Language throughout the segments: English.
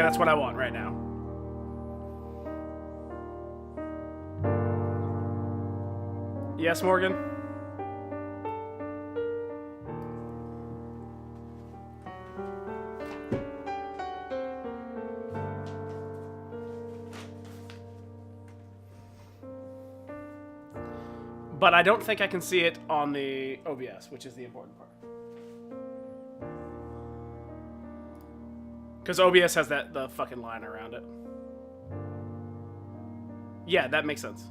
that's what I want right now. Yes, Morgan? But I don't think I can see it on the OBS, which is the important part. Because OBS has the fucking line around it. Yeah, that makes sense.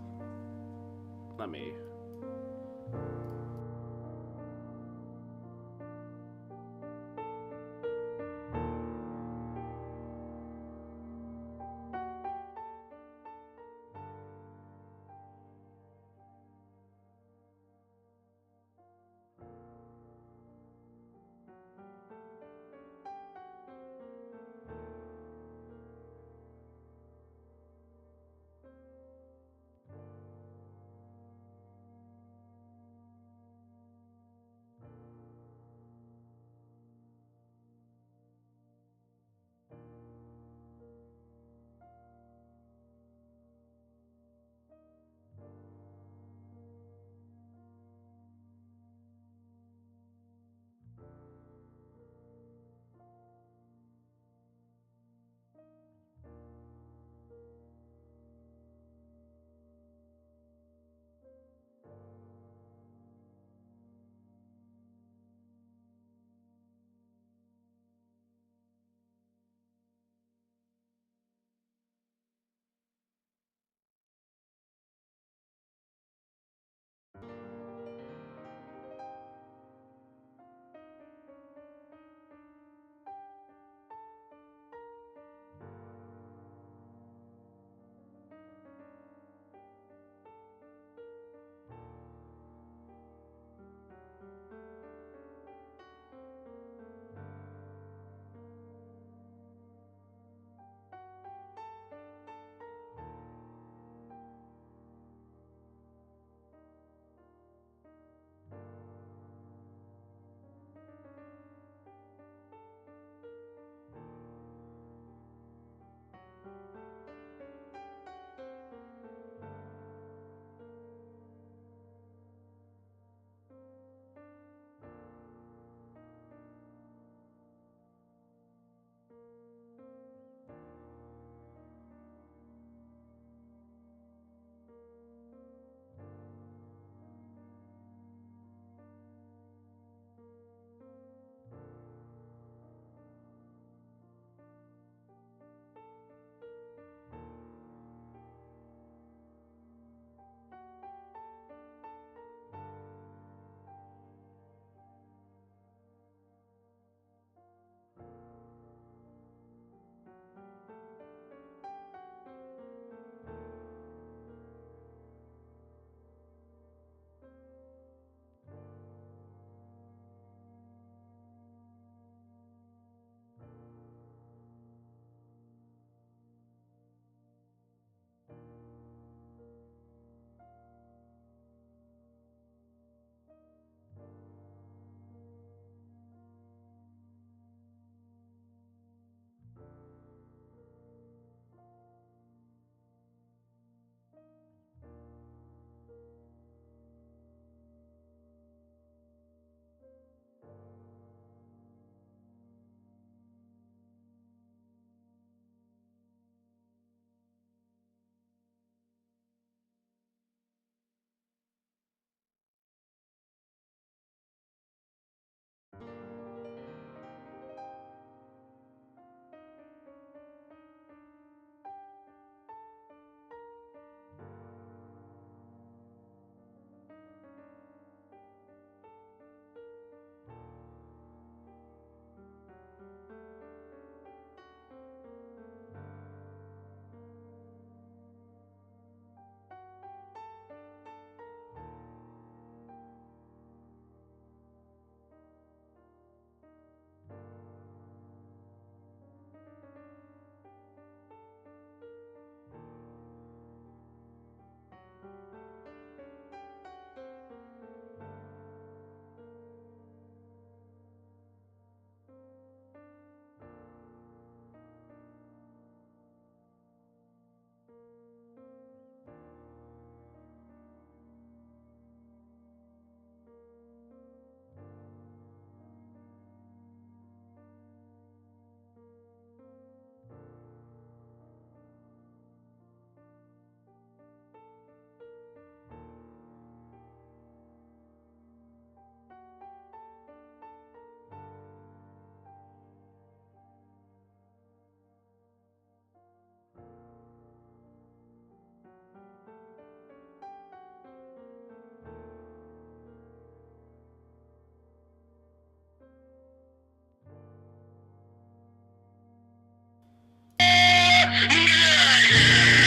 Let me...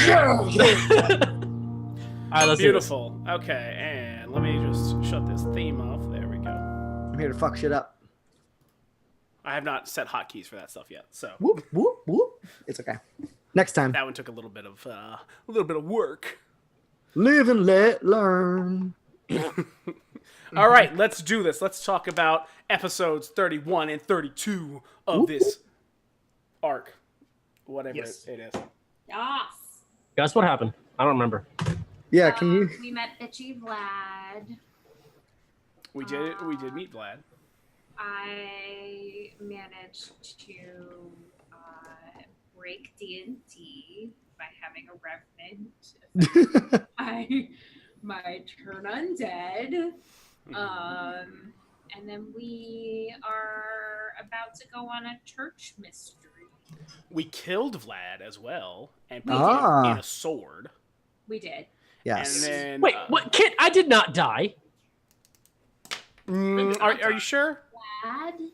right, let's Beautiful. Okay, and let me just shut this theme off. There we go. I'm here to fuck shit up. I have not set hotkeys for that stuff yet, so Whoop whoop whoop. It's okay. Next time. that one took a little bit of work. Live and let learn. All right, let's do this. Let's talk about episodes 31 and 32 of this arc, whatever it is. Yes. Guess what happened? I don't remember. Yeah, can you? We met Itchy Vlad. We did meet Vlad. I managed to break D&D by having a revenant. My turn undead. And then we are about to go on a church mystery. We killed Vlad as well and put him in a sword. We did. Yes. And then, Wait, what? Kid, I did not die. Are you sure? Vlad?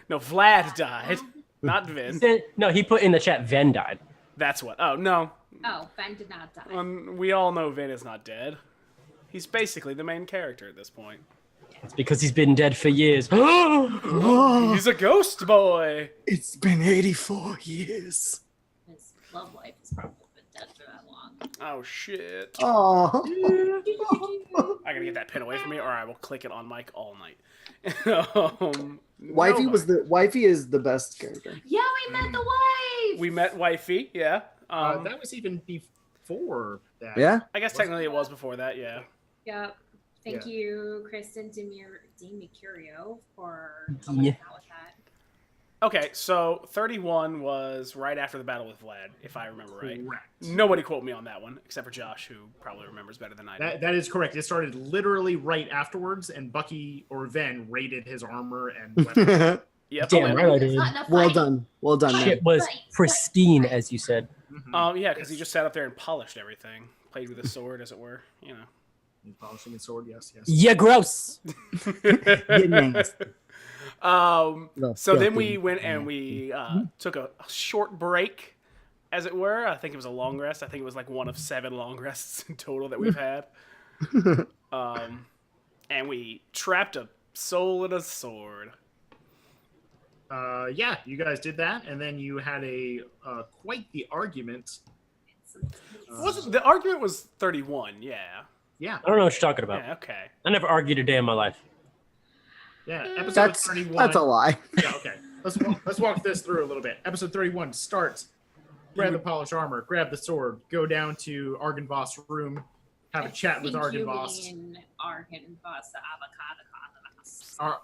No, Vlad died, not Vin. No, he put in the chat Ven died. That's what. Oh no. Oh, Ben did not die. We all know Vin is not dead. He's basically the main character at this point. It's because he's been dead for years. He's a ghost boy. It's been 84 years. His love life has probably been dead for that long. Oh shit. Oh. I gotta get that pin away from me, or I will click it on mic all night. Wifey is the best character. Yeah, we met the wife. We met Wifey, yeah. That was even before that. Yeah. I guess technically it was before that, yeah. Yep. Thank Yeah. you, Kristen DiMercurio, for helping out with that. Okay, so 31 was right after the battle with Vlad, if I remember right. Correct. Nobody quote me on that one, except for Josh, who probably remembers better than I do. That is correct. It started literally right afterwards, and Bucky or Ven raided his armor and weapons. Yep. Damn right I There's did. not enough Well fighting. done. Well done, man. Shit was pristine, as you said. Yeah, because he just sat up there and polished everything. Played with his sword, as it were, you know. And polishing his sword, yes. Yeah, gross. Get nasty. So then we went and we took a short break, as it were. I think it was a long rest. I think it was like one of 7 long rests in total that we've had. And we trapped a soul in a sword. Yeah, you guys did that, and then you had a quite the argument. The argument was 31, yeah. Yeah, I don't know what you're talking about. Yeah, okay. I never argued a day in my life. yeah. Episode That's 31. that's a lie. Yeah, okay. Let's walk this through a little bit. Episode 31 starts. Grab the polished armor, grab the sword, go down to Argynvoss' room, have a chat with Argynvoss. Argynvoss,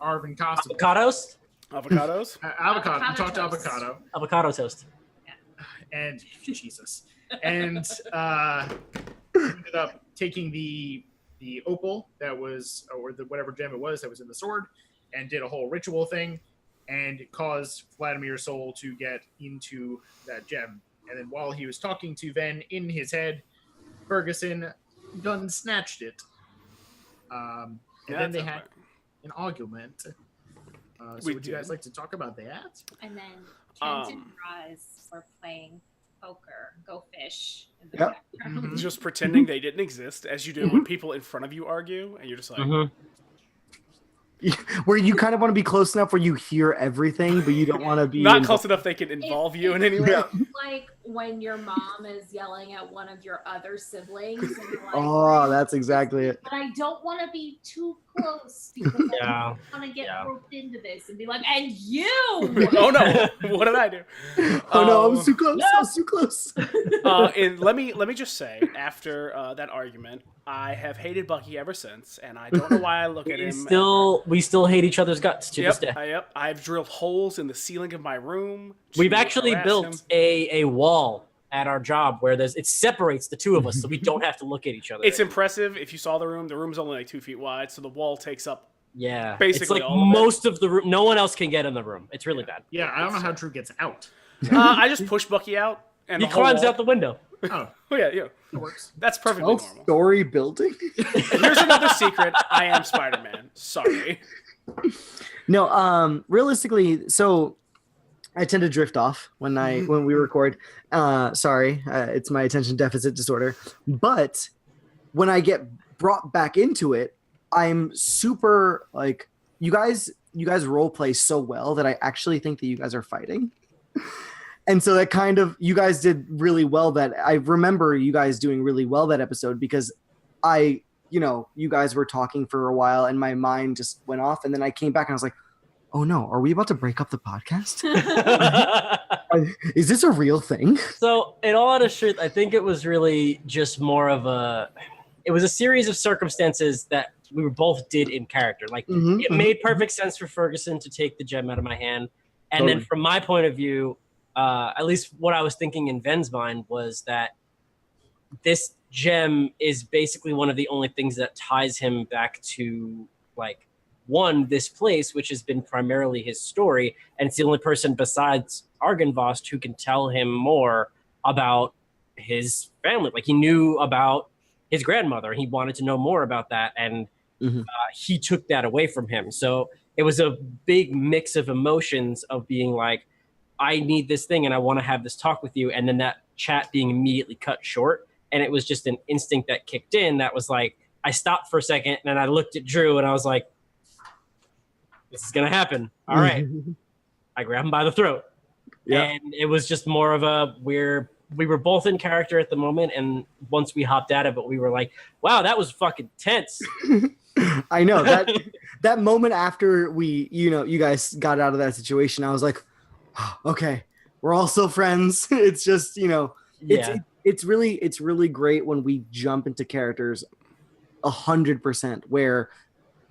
Arvin Costa. Avocados? Avocados? Avocado. You talk to toast. Avocado. Avocado toast. And Jesus. And ended up taking the opal that was, or the whatever gem it was that was in the sword, and did a whole ritual thing, and caused Vladimir's soul to get into that gem. And then while he was talking to Ven in his head, Ferguson done snatched it. And then they had an argument. So would you guys like to talk about that? And then Kent and Roz were playing poker, Go Fish. In the Yep. background. Just pretending they didn't exist, as you do when people in front of you argue, and you're just like... Where you kind of want to be close enough where you hear everything, but you don't want to be Not close enough they can involve you in any way. Yeah. Like when your mom is yelling at one of your other siblings. And you're like, Oh, that's exactly it. but I don't want to be too close because I want to get roped into this and be like, and you. Oh no! What did I do? Oh no, I was too close. I was too close. And let me just say, after that argument, I have hated Bucky ever since, and I don't know why I look at him. We still hate each other's guts to this day. Yep. I've drilled holes in the ceiling of my room. We've to actually harass built him. a wall at our job where it separates the two of us, so we don't have to look at each other. It's impressive. If you saw the room's only like 2 feet wide, so the wall takes up. Yeah, basically it's like all of it. most of the room. No one else can get in the room. It's really bad. Yeah, I don't know how Drew gets out. I just push Bucky out, and He the whole climbs wall- out the window. Oh, Oh yeah. it works. That's perfectly normal. 12-story building? Here's another secret. I am Spider-Man. Sorry. No, realistically, so I tend to drift off when we record. Sorry, it's my attention deficit disorder. But when I get brought back into it, I'm super like you guys role play so well that I actually think that you guys are fighting. And so that kind of you guys did really well. That I remember you guys doing really well that episode because you guys were talking for a while and my mind just went off, and then I came back and I was like, oh no, are we about to break up the podcast? Is this a real thing? So, in all honest truth, I think it was really just more of it was a series of circumstances that we both did in character. Like, it made perfect sense for Ferguson to take the gem out of my hand. And then from my point of view, at least what I was thinking in Ven's mind was that this gem is basically one of the only things that ties him back to, like, one, this place, which has been primarily his story, and it's the only person besides Argynvost who can tell him more about his family. Like, he knew about his grandmother. He wanted to know more about that, and he took that away from him. So it was a big mix of emotions of being like, I need this thing, and I want to have this talk with you, and then that chat being immediately cut short, and it was just an instinct that kicked in that was like, I stopped for a second, and I looked at Drew, and I was like, this is going to happen. All right. I grabbed him by the throat. Yeah. And it was just more of we were both in character at the moment. And once we hopped out of it, we were like, wow, that was fucking tense. I know that moment after you guys got out of that situation, I was like, oh, okay, we're all still friends. It's just, it's really great when we jump into characters 100% where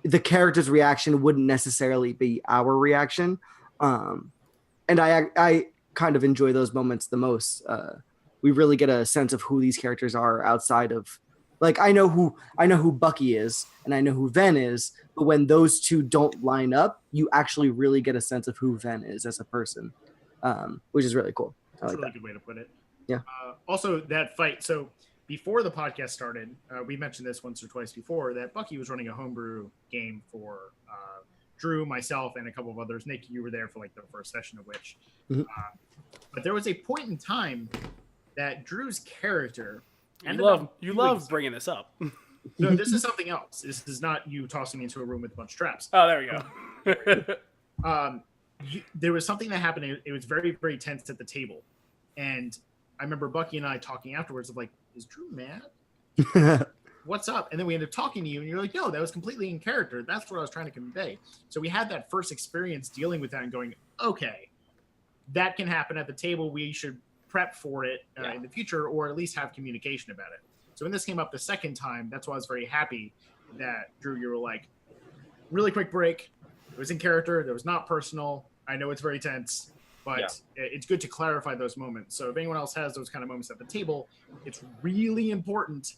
the character's reaction wouldn't necessarily be our reaction. And I kind of enjoy those moments the most. We really get a sense of who these characters are outside of, like, I know who Bucky is and I know who Ven is, but when those two don't line up, you actually really get a sense of who Ven is as a person, which is really cool. That's a really good way to put it. Yeah. Also, that fight. So before the podcast started, we mentioned this once or twice before, that Bucky was running a homebrew game for Drew, myself, and a couple of others. Nick, you were there for like the first session of which. But there was a point in time that Drew's character. You love bringing this up. No, this is something else. This is not you tossing me into a room with a bunch of traps. Oh, there we go. There was something that happened. It was very, very tense at the table. And I remember Bucky and I talking afterwards of like, is Drew mad? What's up? And then we ended up talking to you and you're like, no, that was completely in character. That's what I was trying to convey. So we had that first experience dealing with that and going, okay, that can happen at the table. We should prep for it in the future, or at least have communication about it. So when this came up the second time, that's why I was very happy that Drew, you were like, really quick break. It was in character. It was not personal. I know it's very tense, but it's good to clarify those moments. So if anyone else has those kind of moments at the table, it's really important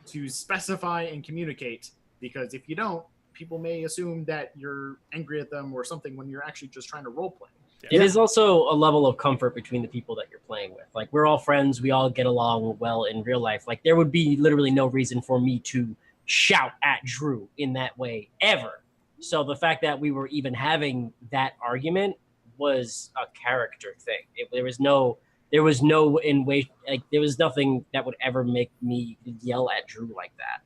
to specify and communicate, because if you don't, people may assume that you're angry at them or something when you're actually just trying to role play. It is also a level of comfort between the people that you're playing with. Like, we're all friends. We all get along well in real life. Like, there would be literally no reason for me to shout at Drew in that way ever. So the fact that we were even having that argument was a character thing. There was nothing that would ever make me yell at Drew like that.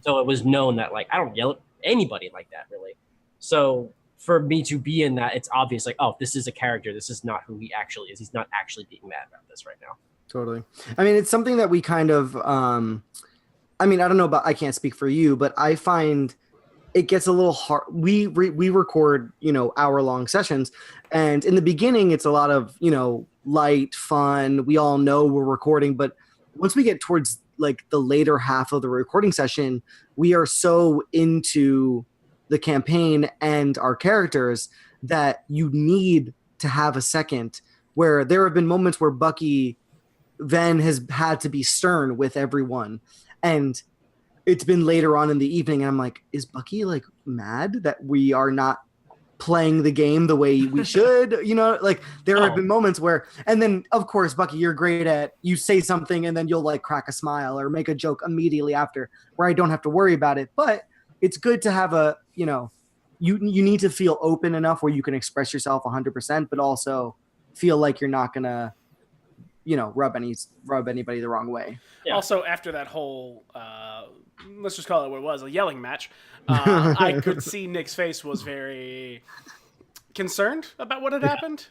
So it was known that, like, I don't yell at anybody like that, really. So for me to be in that, it's obvious, like, oh, this is a character. This is not who he actually is. He's not actually being mad about this right now. Totally. I mean, it's something that we kind of, I don't know about, I can't speak for you, but I find it gets a little hard. We record, hour-long sessions, and in the beginning, it's a lot of, light, fun. We all know we're recording, but once we get towards like the later half of the recording session, we are so into the campaign and our characters that you need to have a second where there have been moments where Bucky then has had to be stern with everyone. And it's been later on in the evening. And I'm like, is Bucky like mad that we are not playing the game the way we should? Like there have been moments where, and then of course, Bucky, you're great at, you say something and then you'll like crack a smile or make a joke immediately after where I don't have to worry about it. But it's good to have a, you need to feel open enough where you can express yourself 100%, but also feel like you're not gonna, rub anybody the wrong way. Yeah. Also, after that whole, let's just call it what it was, a yelling match, I could see Nick's face was very concerned about what had happened.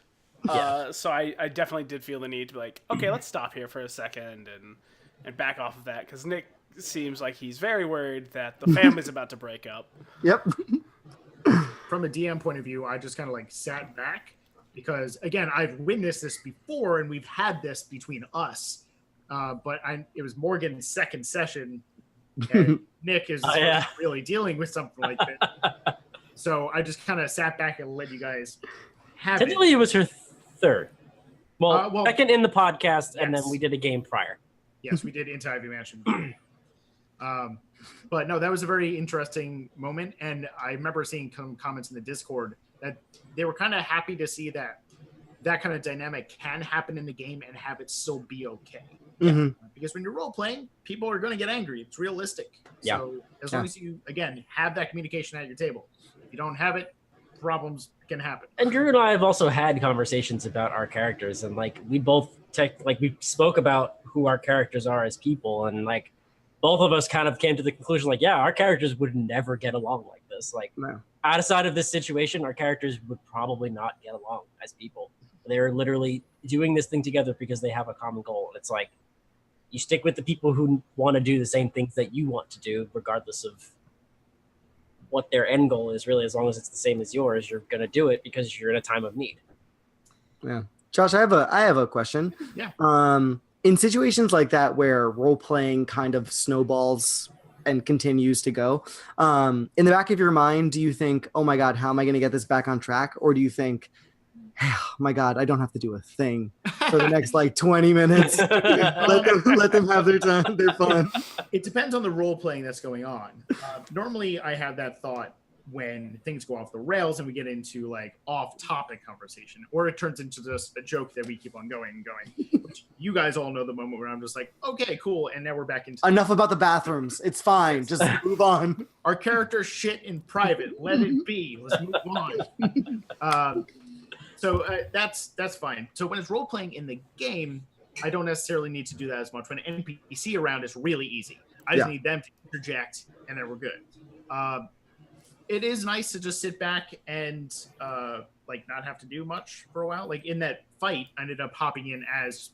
So I definitely did feel the need to be like, okay, let's stop here for a second and back off of that, because Nick seems like he's very worried that the family's about to break up. Yep. From a DM point of view, I just kind of like sat back because, again, I've witnessed this before and we've had this between us. But it was Morgan's second session and Nick is really dealing with something like that. So I just kind of sat back and let you guys have Technically, it was her third. Well, second in the podcast, yes. And then we did a game prior. Yes, we did into Ivy Mansion. But no, that was a very interesting moment. And I remember seeing comments in the Discord that they were kind of happy to see that kind of dynamic can happen in the game and have it still be okay. Mm-hmm. Because when you're role playing, people are going to get angry. It's realistic. Yeah. So as long as you, again, have that communication at your table. If you don't have it, problems can happen. And Drew and I have also had conversations about our characters, and like we both we spoke about who our characters are as people, and like both of us kind of came to the conclusion, like, yeah, our characters would never get along like this. Like, outside of this situation, our characters would probably not get along as people. They're literally doing this thing together because they have a common goal. It's like you stick with the people who want to do the same things that you want to do, regardless of what their end goal is. Really, as long as it's the same as yours, you're going to do it because you're in a time of need. Yeah. Josh, I have a question. Yeah. In situations like that where role playing kind of snowballs and continues to go, in the back of your mind, do you think, oh my God, how am I going to get this back on track? Or do you think, oh my God, I don't have to do a thing for the next 20 minutes. let them have their time, their fun. It depends on the role playing that's going on. Normally I have that thought when things go off the rails and we get into off topic conversation, or it turns into just a joke that we keep on going and going. Which you guys all know the moment where I'm just like, okay, cool. And now we're back into enough about the bathrooms. It's fine. Just move on. Our character shit in private. Let it be. Let's move on. So that's fine. So when it's role playing in the game, I don't necessarily need to do that as much. When an NPC around, it's really easy. I just need them to interject, and then we're good. It is nice to just sit back and not have to do much for a while. Like in that fight, I ended up hopping in as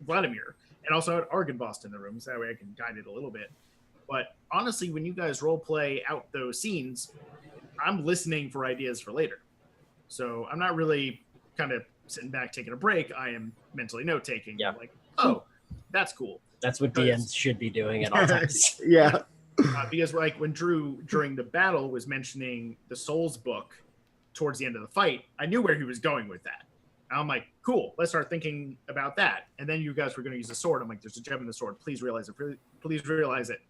Vladimir, and also had Argonbost in the room, so that way I can guide it a little bit. But honestly, when you guys role play out those scenes, I'm listening for ideas for later. So I'm not really kind of sitting back taking a break. I am mentally note taking. Yeah. Like, oh, that's cool. That's what DMs should be doing at all times. Yeah. Because when Drew during the battle was mentioning the Souls book towards the end of the fight, I knew where he was going with that. And I'm like, cool, let's start thinking about that. And then you guys were going to use a sword. I'm like, there's a gem in the sword. Please realize it. Please realize it.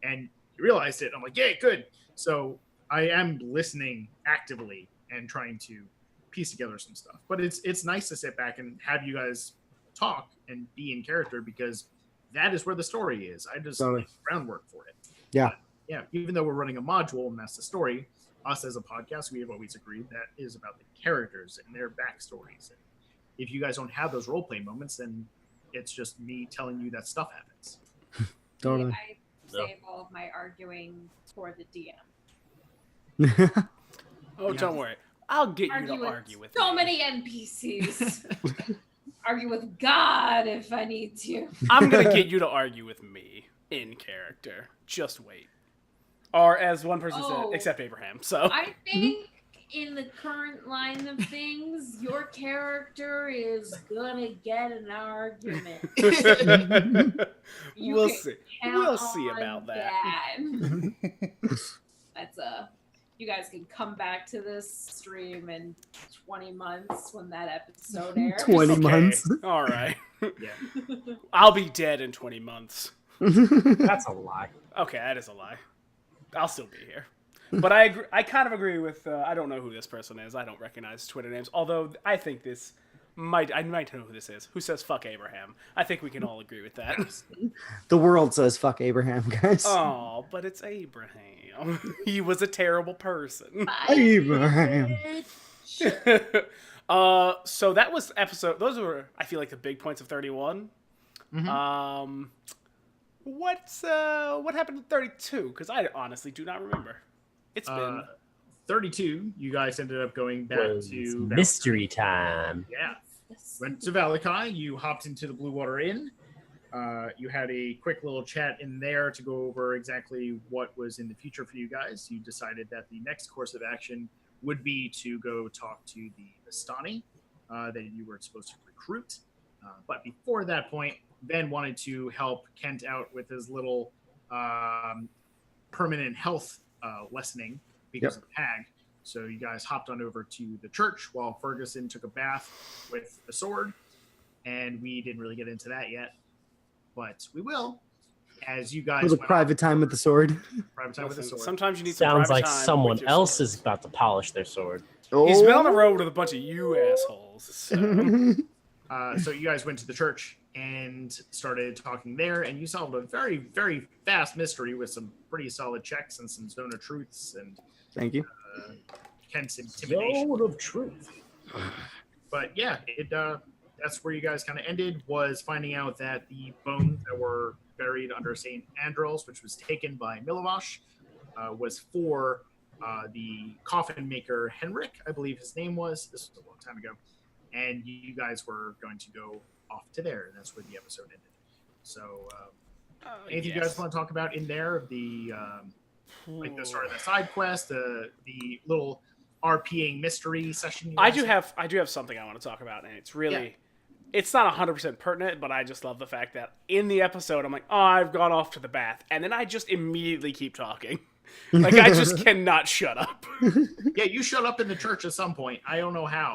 And you realized it. I'm like, yay, good. So I am listening actively and trying to piece together some stuff. But it's nice to sit back and have you guys talk and be in character, because that is where the story is. I just lay groundwork for it. Yeah. But, yeah. Even though we're running a module and that's the story, us as a podcast, we have always agreed that is about the characters and their backstories. And if you guys don't have those role play moments, then it's just me telling you that stuff happens. Totally. I save all of my arguing for the DM. Oh, don't worry. I'll get you to argue with so me. many NPCs. Argue with God if I need to. I'm going to get you to argue with me in character. Just wait. Or as one person said, except Abraham. So I think in the current line of things, your character is going to get an argument. We'll see. We'll see about that. That's you guys can come back to this stream in 20 months when that episode airs. 20 months. All right. Yeah. I'll be dead in 20 months. That's a lie. Okay, that is a lie. I'll still be here. But I agree, I kind of agree with, I don't know who this person is. I don't recognize Twitter names. Although I think I might know who this is. Who says fuck Abraham? I think we can all agree with that. The world says fuck Abraham, guys. Oh, but it's Abraham. He was a terrible person. Abraham. So that was episode. Those were, I feel like, the big points of 31. Mhm. What happened in 32? Because I honestly do not remember. It's been 32. You guys ended up going back Was to mystery time. Yeah. Went to Vallaki. You hopped into the Blue Water Inn. You had a quick little chat in there to go over exactly what was in the future for you guys. You decided that the next course of action would be to go talk to the Vistani that you were supposed to recruit. But before that point, Ben wanted to help Kent out with his little permanent health lessening because of the hag. So you guys hopped on over to the church while Ferguson took a bath with a sword. And we didn't really get into that yet. But we will, as you guys. A little private time with the sword. Private time with the sword. Sometimes you need some Sounds private like time someone with your else sword. is about to polish their sword. He's been on the road with a bunch of you assholes. So. So you guys went to the church and started talking there, and you solved a very, very fast mystery with some pretty solid checks and some zone of truths and Thank you. Kent's intimidation. Zone of truth. But yeah, that's where you guys kind of ended, was finding out that the bones that were buried under St. Andros, which was taken by Milovash, was for the coffin maker Henrik, I believe his name was. This was a long time ago. And you guys were going to go off to there, and that's where the episode ended. So, anything you guys want to talk about in there? The like the start of the side quest, the little RPing mystery session. I do have something I want to talk about, and it's really, it's not 100% pertinent, but I just love the fact that in the episode I'm like, oh, I've gone off to the bath, and then I just immediately keep talking. Like, I just cannot shut up. Yeah, you shut up in the church at some point. I don't know how.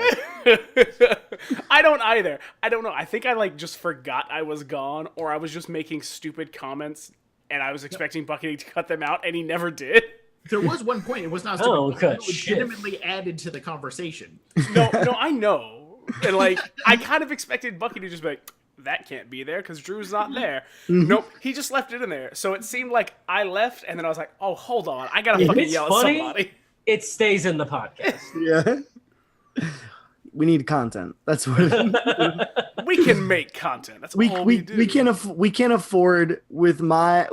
I don't either. I don't know. I think I just forgot I was gone, or I was just making stupid comments, and I was expecting Bucky to cut them out, and he never did. There was one point. It was not Oh, stupid. good It legitimately added to the conversation. No, I know. And I kind of expected Bucky to just be like, that can't be there because Drew's not there. Nope, he just left it in there. So it seemed like I left, and then I was like, oh, hold on. I gotta fucking It's yell funny. at somebody. It stays in the podcast. Yeah. We need content. That's what We can make content. That's all we do. we can't afford with my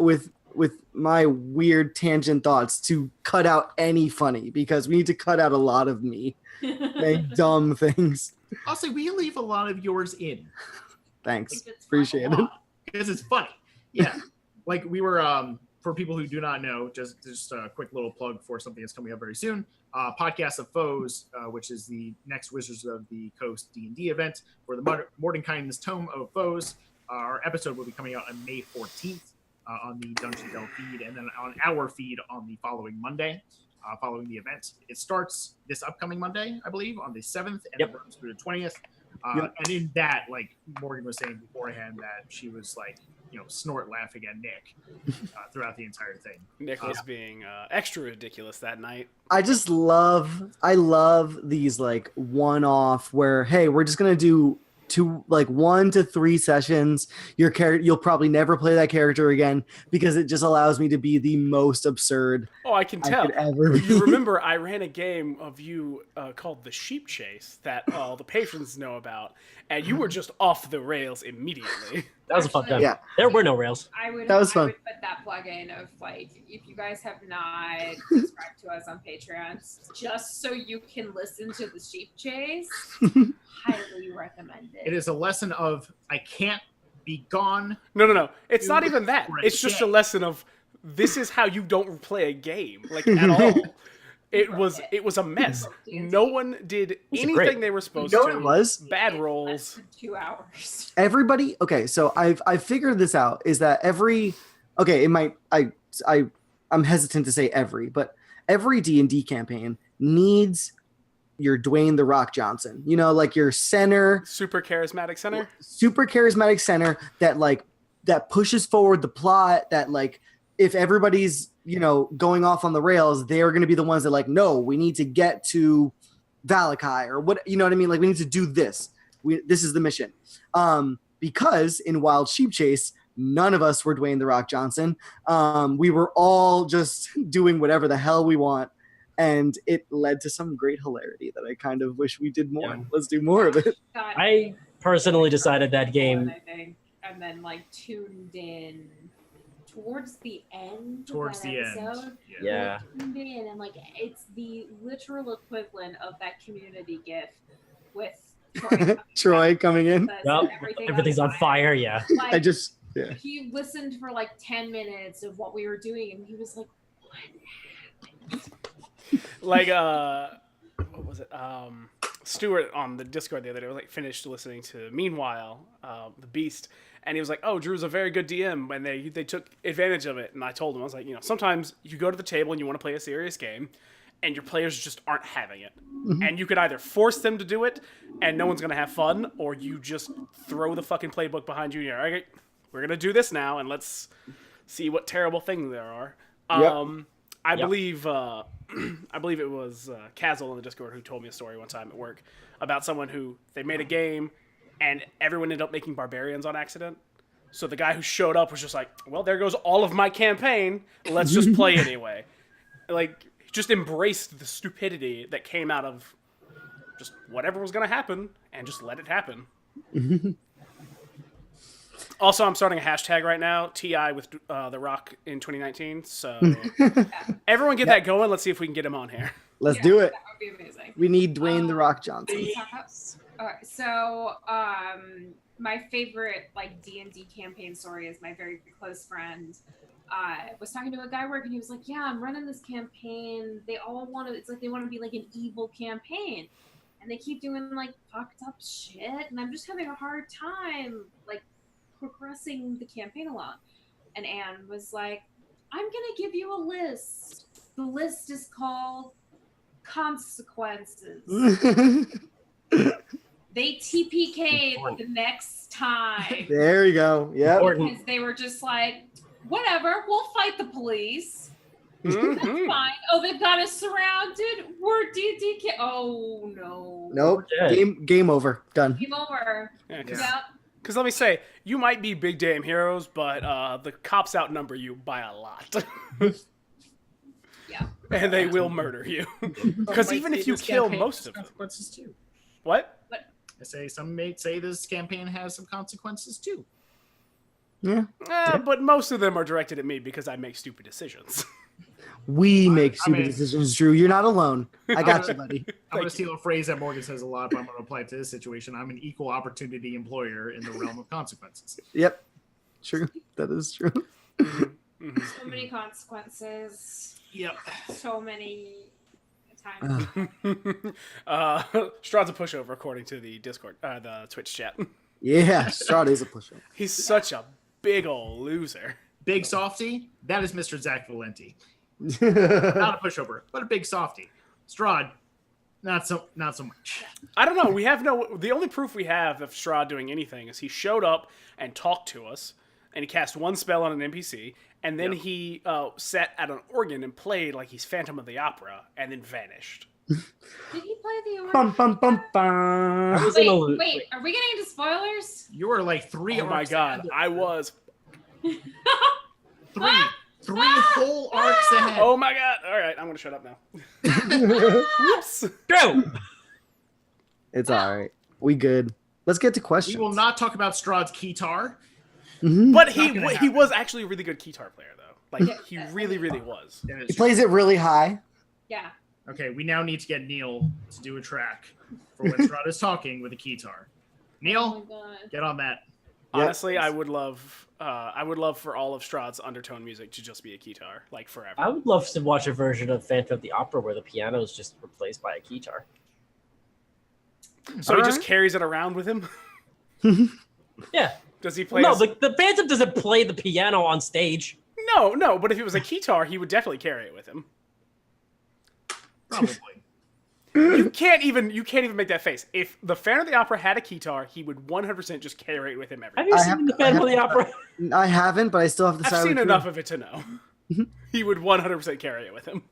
weird tangent thoughts to cut out any funny, because we need to cut out a lot of me saying dumb things. I'll say we leave a lot of yours in. Thanks. If it's Appreciate fun. it. Because it's funny. Yeah. Like we were for people who do not know, just a quick little plug for something that's coming up very soon. Podcast of Foes, which is the next Wizards of the Coast D&D event for the Mordenkainen's Tome of Foes. Our episode will be coming out on May 14th on the Dungeon Delve feed, and then on our feed on the following Monday, following the event. It starts this upcoming Monday, I believe, on the 7th, and it runs through the 20th. And in that, like Morgan was saying beforehand, that she was like, snort laughing at Nick throughout the entire thing. Nick was being extra ridiculous that night. I love these like one-off where, hey, we're just gonna do 1 to 3 sessions. Your character, you'll probably never play that character again, because it just allows me to be the most absurd. Oh, I can tell. could ever be. You remember I ran a game of you called the Sheep Chase that all the patrons know about, and you were just off the rails immediately. That was a fun time. Yeah. There were no rails. That was fun. I would put that plug in of if you guys have not subscribed to us on Patreon, just so you can listen to the Sheep Chase, highly recommend it. It is a lesson of I can't be gone. No. It's not even that. for a It's just day. a lesson of this is how you don't play a game, at all. It was a mess. No one did anything great. they were supposed You know to. what it was? Bad Less rolls. than 2 hours. Everybody, okay, so I've figured this out, is that I'm hesitant to say but every D&D campaign needs your Dwayne The Rock Johnson, like your center, Super charismatic center. super charismatic center that pushes forward the plot, that if everybody's going off on the rails, they're going to be the ones that no, we need to get to Vallaki, or what, you know what I mean? We need to do this. This is the mission. Because in Wild Sheep Chase, none of us were Dwayne The Rock Johnson. We were all just doing whatever the hell we want. and it led to some great hilarity that I kind of wish we did more. Yeah. Let's do more of it. God, I personally decided that game. I think, and then like tuned in towards the end. Towards of that the end. episode. Yeah. Tuned in, and like it's the literal equivalent of that community gif with Troy. Troy coming in. Yep. Everything's on fire. Yeah. Like, I just yeah. he listened for like 10 minutes of what we were doing, and he was like, "What happened?" Like what was it? Stuart on the Discord the other day was like finished listening to Meanwhile, the Beast, and he was like, "Oh, Drew's a very good DM," and they took advantage of it. And I told him, I was like, sometimes you go to the table and you want to play a serious game, and your players just aren't having it, and you could either force them to do it, and no one's gonna have fun, or you just throw the fucking playbook behind you. And you're like, we're gonna do this now, and let's see what terrible things there are. I believe it was Kazel in the Discord who told me a story one time at work about someone who they made a game and everyone ended up making barbarians on accident. So the guy who showed up was just like, well, there goes all of my campaign. Let's just play anyway. Like, just embraced the stupidity that came out of just whatever was going to happen and just let it happen. Also, I'm starting a hashtag right now, TI with The Rock in 2019. So everyone get that going. Let's see if we can get him on here. Let's do it. That would be amazing. We need Dwayne the Rock Johnson. All right, so my favorite like D&D campaign story is my very close friend was talking to a guy working. He was like, "Yeah, I'm running this campaign. They all want to. It's like they want to be like an evil campaign, and they keep doing like fucked up shit, and I'm just having a hard time like progressing the campaign along." And Anne was like, "I'm gonna give you a list. The list is called Consequences." They TPK'd the next time. There you go. Yeah. Because they were just like, whatever, we'll fight the police. That's fine. Oh, they've got us surrounded. We're DDK. Oh, no. Nope. Game over. Done. Game over. Yeah, Yep. because let me say, you might be big damn heroes, but the cops outnumber you by a lot. Yeah. And they will murder you. Because even if you kill most of them. Consequences too. What? I say some may say this campaign has some consequences too. Yeah. But most of them are directed at me because I make stupid decisions. We make stupid decisions, Drew. You're not alone. I got you, buddy. I'm going to steal a phrase that Morgan says a lot, but I'm going to apply it to this situation. I'm an equal opportunity employer in the realm of consequences. Yep. True. That is true. So many consequences. Yep. So many times. Strahd's a pushover, according to the Discord, the Twitch chat. Yeah, Strahd is a pushover. He's such a big ol' loser. Big softy, that is Mr. Zach Valenti. Not Not a pushover, but a big softy. Strahd, not so much. I don't know. The only proof we have of Strahd doing anything is he showed up and talked to us, and he cast one spell on an NPC, and then he sat at an organ and played like he's Phantom of the Opera, and then vanished. Did he play the organ? Bum, bum, bum, bum. Wait, are we getting into spoilers? You are like three. Oh my god, I was. Three whole arcs ahead. Oh my god. All right, I'm gonna shut up now. Whoops. Go. It's all right. We good. Let's get to We questions. will not talk about Strahd's keytar. But Not gonna he happen. was actually a really good guitar player though. Like he really was. That is He plays it really high. Yeah. Okay, we now need to get Neil to do a track for when Strahd is talking with a keytar. Oh Neil, my god. get on that. Honestly, I would love for all of Strahd's undertone music to just be a guitar, like forever. I would love to watch a version of Phantom of the Opera where the piano is just replaced by a guitar. So he just carries it around with him. Yeah. Does he play? No, the Phantom doesn't play the piano on stage. No. But if it was a guitar, he would definitely carry it with him. Probably. You can't even make that face. If the Phantom of the Opera had a guitar, he would 100% just carry it with him everywhere. Have you seen the Phantom of the Opera? I haven't, but I still have the I've silent seen Drew. enough of it to know. He would 100% carry it with him.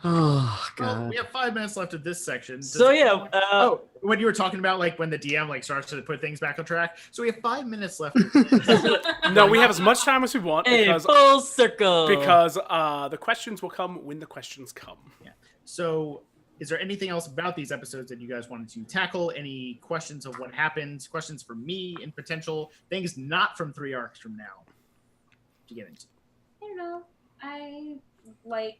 Oh Well, god. we have 5 minutes left of this section. So yeah, When you were talking about like when the DM like starts to put things back on track, so we have 5 minutes left. Of this. No, we have as much time as we want hey, because full circle. the questions will come when the questions come. So, is there anything else about these episodes that you guys wanted to tackle? Any questions of what happened? Questions for me and potential things not from 3 arcs from now to get into? I don't know. I like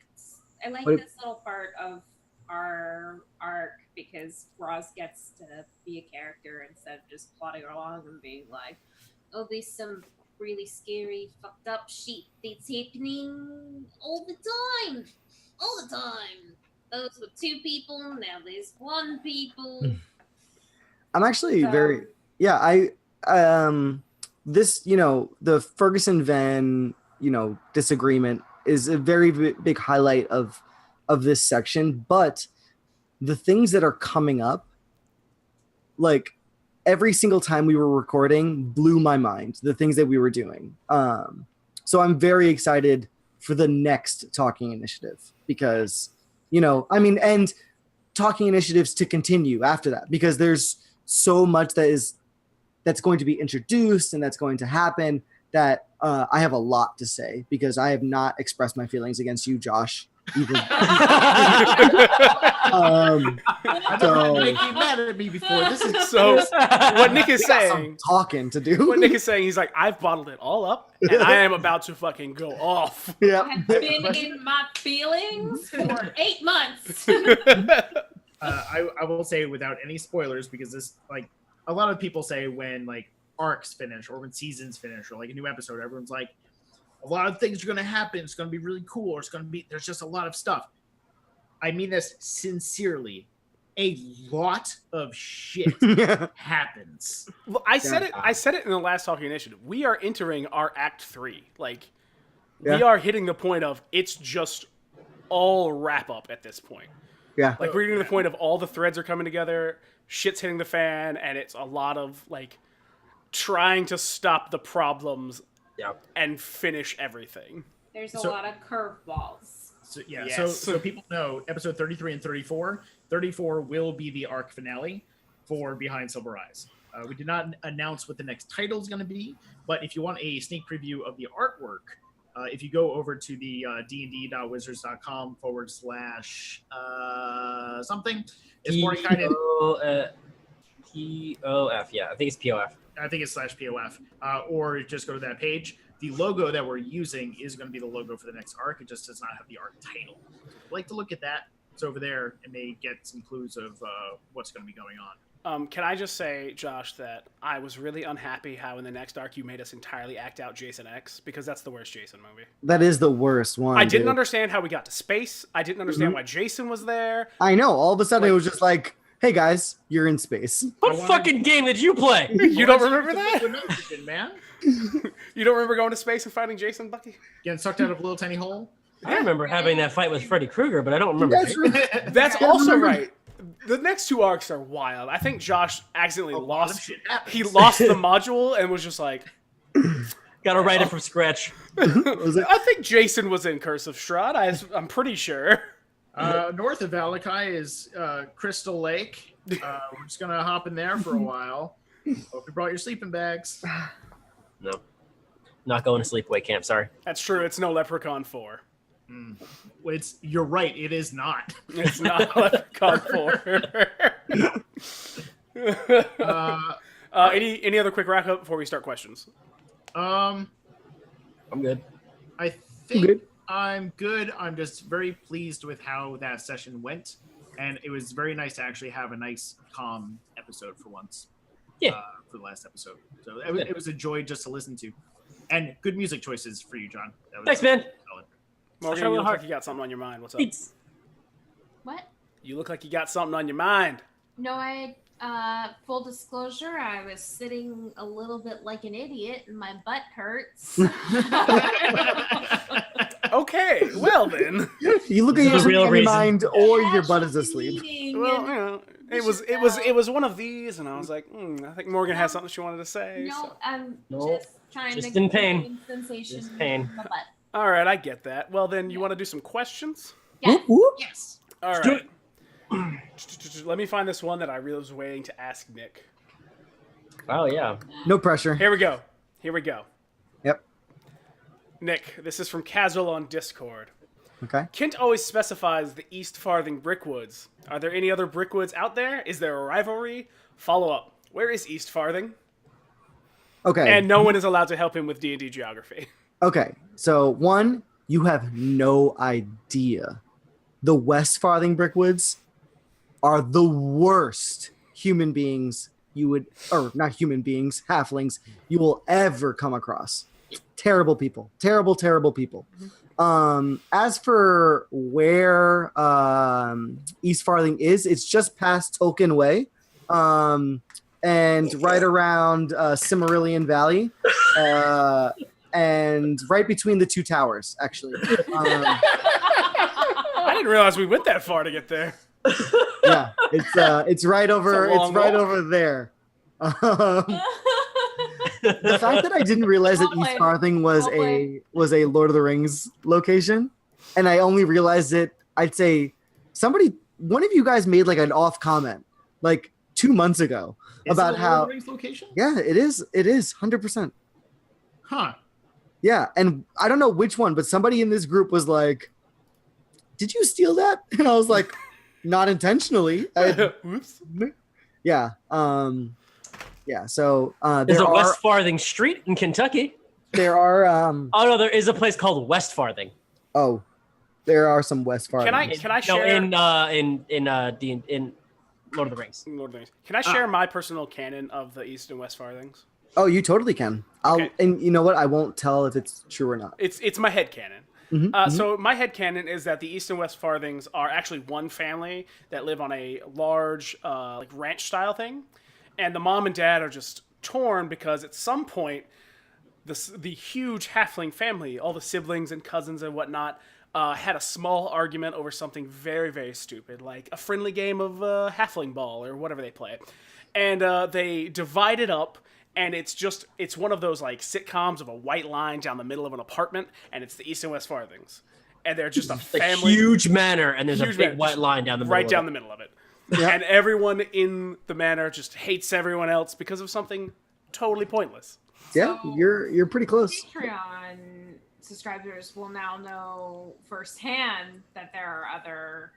Wait. this little part of our arc because Roz gets to be a character instead of just plodding along and being like, "Oh, there's some really scary, fucked up shit that's happening all the time, all the time. Those were 2 people, now there's 1 people." I'm actually So- very this, the Ferguson Van, disagreement is a very big highlight of this section, but the things that are coming up, like every single time we were recording, blew my mind, the things that we were doing. So I'm very excited for the next talking initiative because, and talking initiatives to continue after that, because there's so much that's going to be introduced and that's going to happen that I have a lot to say because I have not expressed my feelings against you, Josh. Even. I don't make you mad at me before. This is So what Nick is We got some saying, talking to do. what Nick is saying, he's like, I've bottled it all up, and I am about to fucking go off. Yeah. I've been in my feelings for 8 months. I will say without any spoilers because this like a lot of people say when like arcs finish or when seasons finish or like a new episode, everyone's like, a lot of things are going to happen. It's going to be really cool. Or there's just a lot of stuff. I mean this sincerely. A lot of shit happens. Well, I said it in the last talking initiative. We are entering our Act 3. Like, we are hitting the point of it's just all wrap up at this point. Yeah. Like, we're getting to the point of all the threads are coming together, shit's hitting the fan, and it's a lot of, like, trying to stop the problems and finish everything. There's a lot of curveballs. So, Yes. so people know episode 33 and 34. 34 will be the arc finale for Behind Silver Eyes. We did not announce what the next title is going to be, but if you want a sneak preview of the artwork, if you go over to the dnd.wizards.com / something, it's more kind of POF. Yeah, I think it's POF. I think it's /POF, or just go to that page. The logo that we're using is going to be the logo for the next arc. It just does not have the arc title. If you'd like to look at that, it's over there and may get some clues of what's going to be going on. Can I just say, Josh, that I was really unhappy how in the next arc you made us entirely act out Jason X, because that's the worst Jason movie. That is the worst one. I didn't dude. understand how we got to space. I didn't understand why Jason was there. I know. All of a sudden, it was just like, hey guys, you're in space. What fucking game did you play? You don't remember that? Man? You don't remember going to space and fighting Jason, Bucky? Getting sucked out of a little tiny hole? I remember having that fight with Freddy Krueger, but I don't remember. That's right. That's also right. The next 2 arcs are wild. I think Josh accidentally lot of lost. shit happens. He lost the module and was just like, Gotta write it from scratch. I think Jason was in Curse of Strahd. I'm pretty sure. North of Vallaki is Crystal Lake. We're just going to hop in there for a while. Hope you brought your sleeping bags. No. Not going to sleepaway camp, sorry. That's true. It's no Leprechaun 4. You're right. It is not. It's not Leprechaun 4. Any other quick wrap up before we start questions? I'm good. I think Good. I'm good. I'm just very pleased with how that session went, and it was very nice to actually have a nice, calm episode for once. Yeah. For the last episode, so it was a joy just to listen to, and good music choices for you, John. That was Thanks, man. solid. Morgan, try you real look hard. like you got something on your mind. What's up? Thanks. What? You look like you got something on your mind. No, full disclosure, I was sitting a little bit like an idiot and my butt hurts. Okay, well then. You look This at is the real your reason. mind, or your butt is asleep. Well, you know, it was one of these, and I was like, I think Morgan has something she wanted to say. No, So. I'm Nope. just trying Just to in pain. gain sensation Just pain. in my butt. All right, I get that. Well, then you want to do some questions? Yes. Whoop, whoop. Yes. All do right. Let me find this one that I really was waiting to ask Nick. Oh yeah. No pressure. Here we go. Yep. Nick, this is from Casual on Discord. Okay. Kent always specifies the East Farthing Brickwoods. Are there any other Brickwoods out there? Is there a rivalry? Follow up. Where is East Farthing? Okay. And no one is allowed to help him with D&D geography. Okay. So one, you have no idea. The West Farthing Brickwoods are the worst human beings you would, or not human beings, halflings, you will ever come across. Terrible people. Terrible, terrible people. As for where East Farthing is, it's just past Tolkien Way. And right around Cimmerillion Valley. And right between the two towers, actually. I didn't realize we went that far to get there. Yeah, it's right over. It's a long It's right walk. over there. The fact that I didn't realize that Well East played. Farthing was Well played. a Lord of the Rings location, and I only realized it. I'd say one of you guys made like an off comment like 2 months ago Is about it a Lord how of the Rings location? yeah, it is 100%. Huh. Yeah, and I don't know which one, but somebody in this group was like, "Did you steal that?" And I was like, "Not intentionally." Oops. Yeah. Yeah. So There's there a are West Farthing Street in Kentucky. there are Oh no, there is a place called West Farthing. there are some West Farthing. Can I No, share in Lord of the Rings. Lord of the Rings. Can I share my personal canon of the East and West Farthings? Oh, you totally can. Okay. And you know what? I won't tell if it's true or not. It's my head canon. Mhm, So my head canon is that the East and West Farthings are actually one family that live on a large like ranch style thing, and the mom and dad are just torn because at some point the huge halfling family, all the siblings and cousins and whatnot, had a small argument over something very, very stupid, like a friendly game of halfling ball or whatever they play, and they divided up. And it's one of those like sitcoms of a white line down the middle of an apartment, and it's the East and West Farthings, and they're just a A family, huge manor, and there's a Huge big manor, white just line down the middle. right of down it. the middle of it, Yeah. and everyone in the manor just hates everyone else because of something totally pointless. Yeah, So- you're pretty close. Patreon subscribers will now know firsthand that there are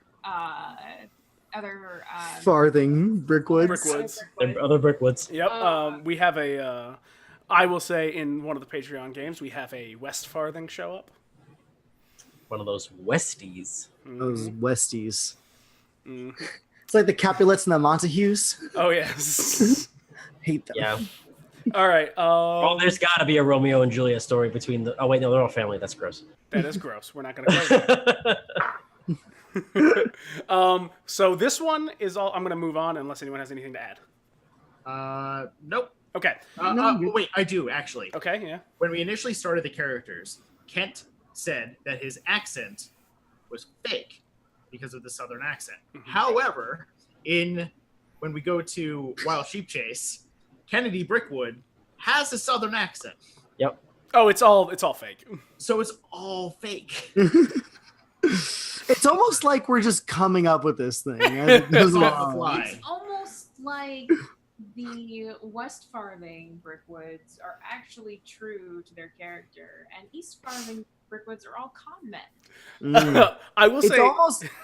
other Farthing Brickwoods. Brickwoods. Other Brickwoods. Yep. We have I will say in one of the Patreon games we have a West Farthing show up. One of those Westies. Those Westies. Mhm. It's like the Capulets and the Montagues. Oh yes. Hate them. Yeah. All right. Oh, there's got to be a Romeo and Juliet story between the. Oh wait, no, they're all family. That's gross. That is gross. We're not going to go there. So this one is all. I'm going to move on unless anyone has anything to add. Nope. Okay. Wait, I do actually. Okay. Yeah. When we initially started the characters, Kent said that his accent was fake because of the southern accent. However, when we go to Wild Sheep Chase, Kennedy Brickwood has a southern accent. Yep. Oh, it's all fake. So it's all fake. It's almost like we're just coming up with this thing. as it goes On the along. fly. It's almost like the West Farthing Brickwoods are actually true to their character, and East Farthing Brickwoods are all con men. Mm. I will say.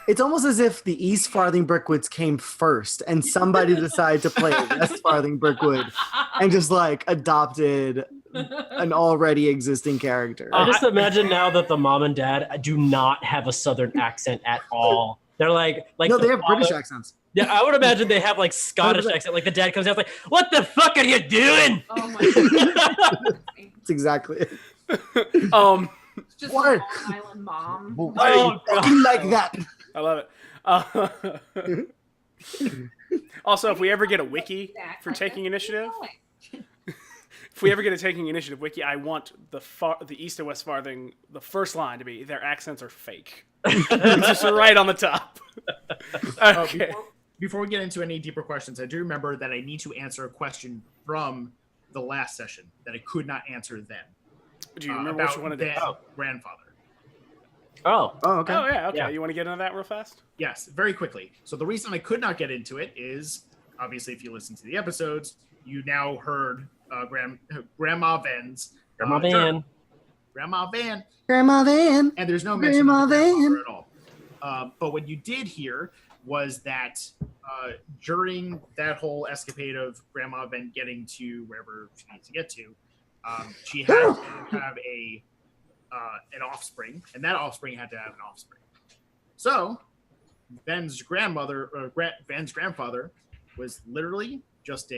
It's almost as if the East Farthing Brickwoods came first, and somebody decided to play West Farthing Brickwood and just like adopted an already existing character. I just imagine now that the mom and dad do not have a southern accent at all. They're like no, the they have British father- accents. Yeah, I would imagine they have like Scottish 100%. accent. Like the dad comes out like, "What the fuck are you doing?" Oh my god. That's exactly it. It's just What? a Long Island mom. Why are you God. talking like that? I love it. Also, if we ever get a wiki for taking initiative, if we ever get a taking initiative wiki, I want the East and West Farthing, the first line to be their accents are fake. It's just right on the top. Okay. Before we get into any deeper questions, I do remember that I need to answer a question from the last session that I could not answer then. Do you remember which about one it Ben's is? grandfather. Oh, Oh, okay. Oh yeah, okay. Yeah. You want to get into that real fast? Yes, very quickly. So the reason I could not get into it is obviously if you listen to the episodes, you now heard Grandma Van's Grandma journal. Van. Grandma Van, Grandma Van. and there's no mention Grandma of the grandmother Van. at all. But what you did hear was that during that whole escapade of Grandma Van getting to wherever she needs to get to, she had to have an offspring, and that offspring had to have an offspring. So Van's grandfather was literally just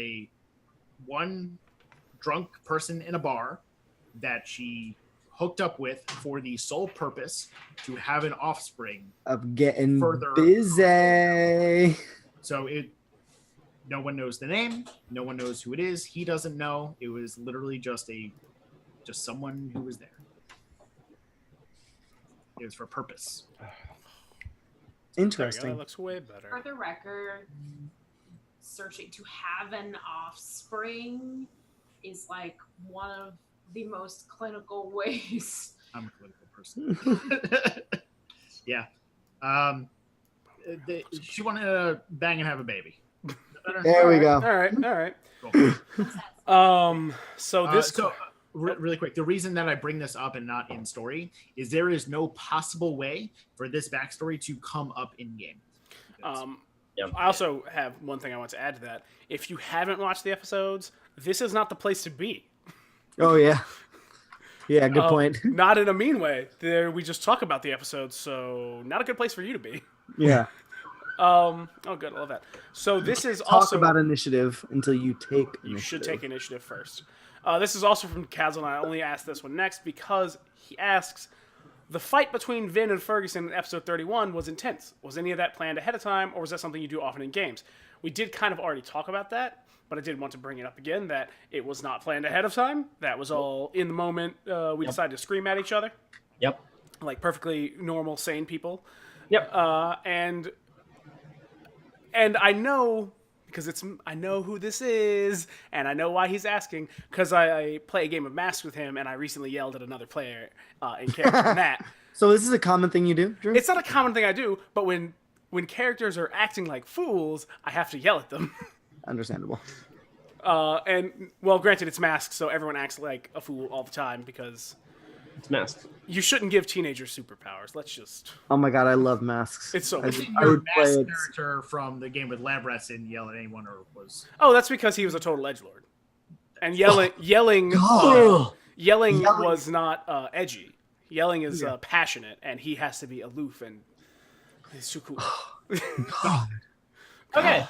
one drunk person in a bar that she hooked up with for the sole purpose to have an offspring Of getting Further- busy. So no one knows the name, no one knows who it is, he doesn't know. It was literally just someone who was there. It was for purpose. There we go. Interesting. That looks way For better. the record, searching to have an offspring is like one of the most clinical ways. I'm a political person. Yeah. She wanted to bang and have a baby. Is that better? There we go. All right. Cool. So this. Really quick, the reason that I bring this up and not in story is there is no possible way for this backstory to come up in game. Yep. I also have one thing I want to add to that. If you haven't watched the episodes, this is not the place to be. Oh yeah. Yeah, good point. Not in a mean way. There, we just talk about the episodes, so not a good place for you to be. Yeah. Oh, good. I love that. So this is Talk also about initiative until you take initiative. you should take initiative first. This is also from Kazel, and I only asked this one next because he asks, the fight between Vin and Ferguson in episode 31 was intense. Was any of that planned ahead of time, or was that something you do often in games? We did kind of already talk about that, but I did want to bring it up again, that it was not planned ahead of time. That was all in the moment. We decided to scream at each other. Yep. Like perfectly normal, sane people. Yep. And I know, because I know who this is, and I know why he's asking, because I play a game of Masks with him, and I recently yelled at another player in character in that. So this is a common thing you do, Drew? It's not a common thing I do, but when characters are acting like fools, I have to yell at them. Understandable. And, well, granted, it's Masks, so everyone acts like a fool all the time, because It's masked. you shouldn't give teenagers superpowers. Let's just... Oh my god, I love masks. It's so I, good. I Your would play masked it. character from the game with Lab Rats didn't yell at anyone or was... Oh, that's because he was a total edgelord. And yelling God. Yelling Yelling. was not edgy. Yelling is passionate, and he has to be aloof, and he's too cool. God. Okay.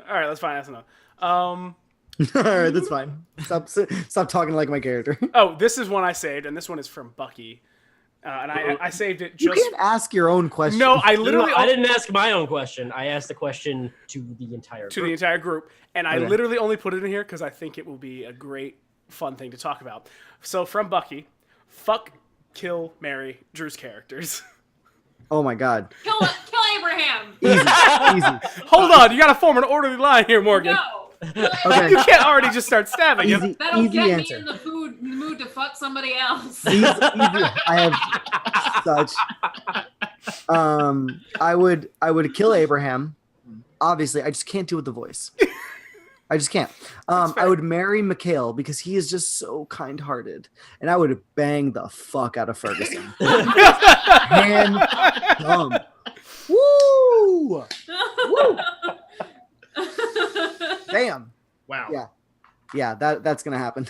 All right, that's fine. That's enough. All right, that's fine. Stop talking like my character. Oh, this is one I saved, and this one is from Bucky. And I saved it You just... can't ask your own question. No, I literally... I didn't ask my own question. I asked the question to the entire to group. the entire group, and I Okay. literally only put it in here because I think it will be a great, fun thing to talk about. So from Bucky, fuck, kill, marry Drew's characters. Oh my god. Kill Abraham. Easy. Easy. Hold on, you gotta form an orderly line here, Morgan. No. Okay. You can't already just start stabbing him. Easy, That'll easy get answer. me in the mood to fuck somebody else. Easy. I have such. I would kill Abraham. Obviously, I just can't do it with the voice. I just can't. I would marry Mikhail because he is just so kind-hearted, and I would bang the fuck out of Ferguson. Hand dumb. Woo! Woo! Damn. Wow. Yeah. Yeah, that's gonna happen.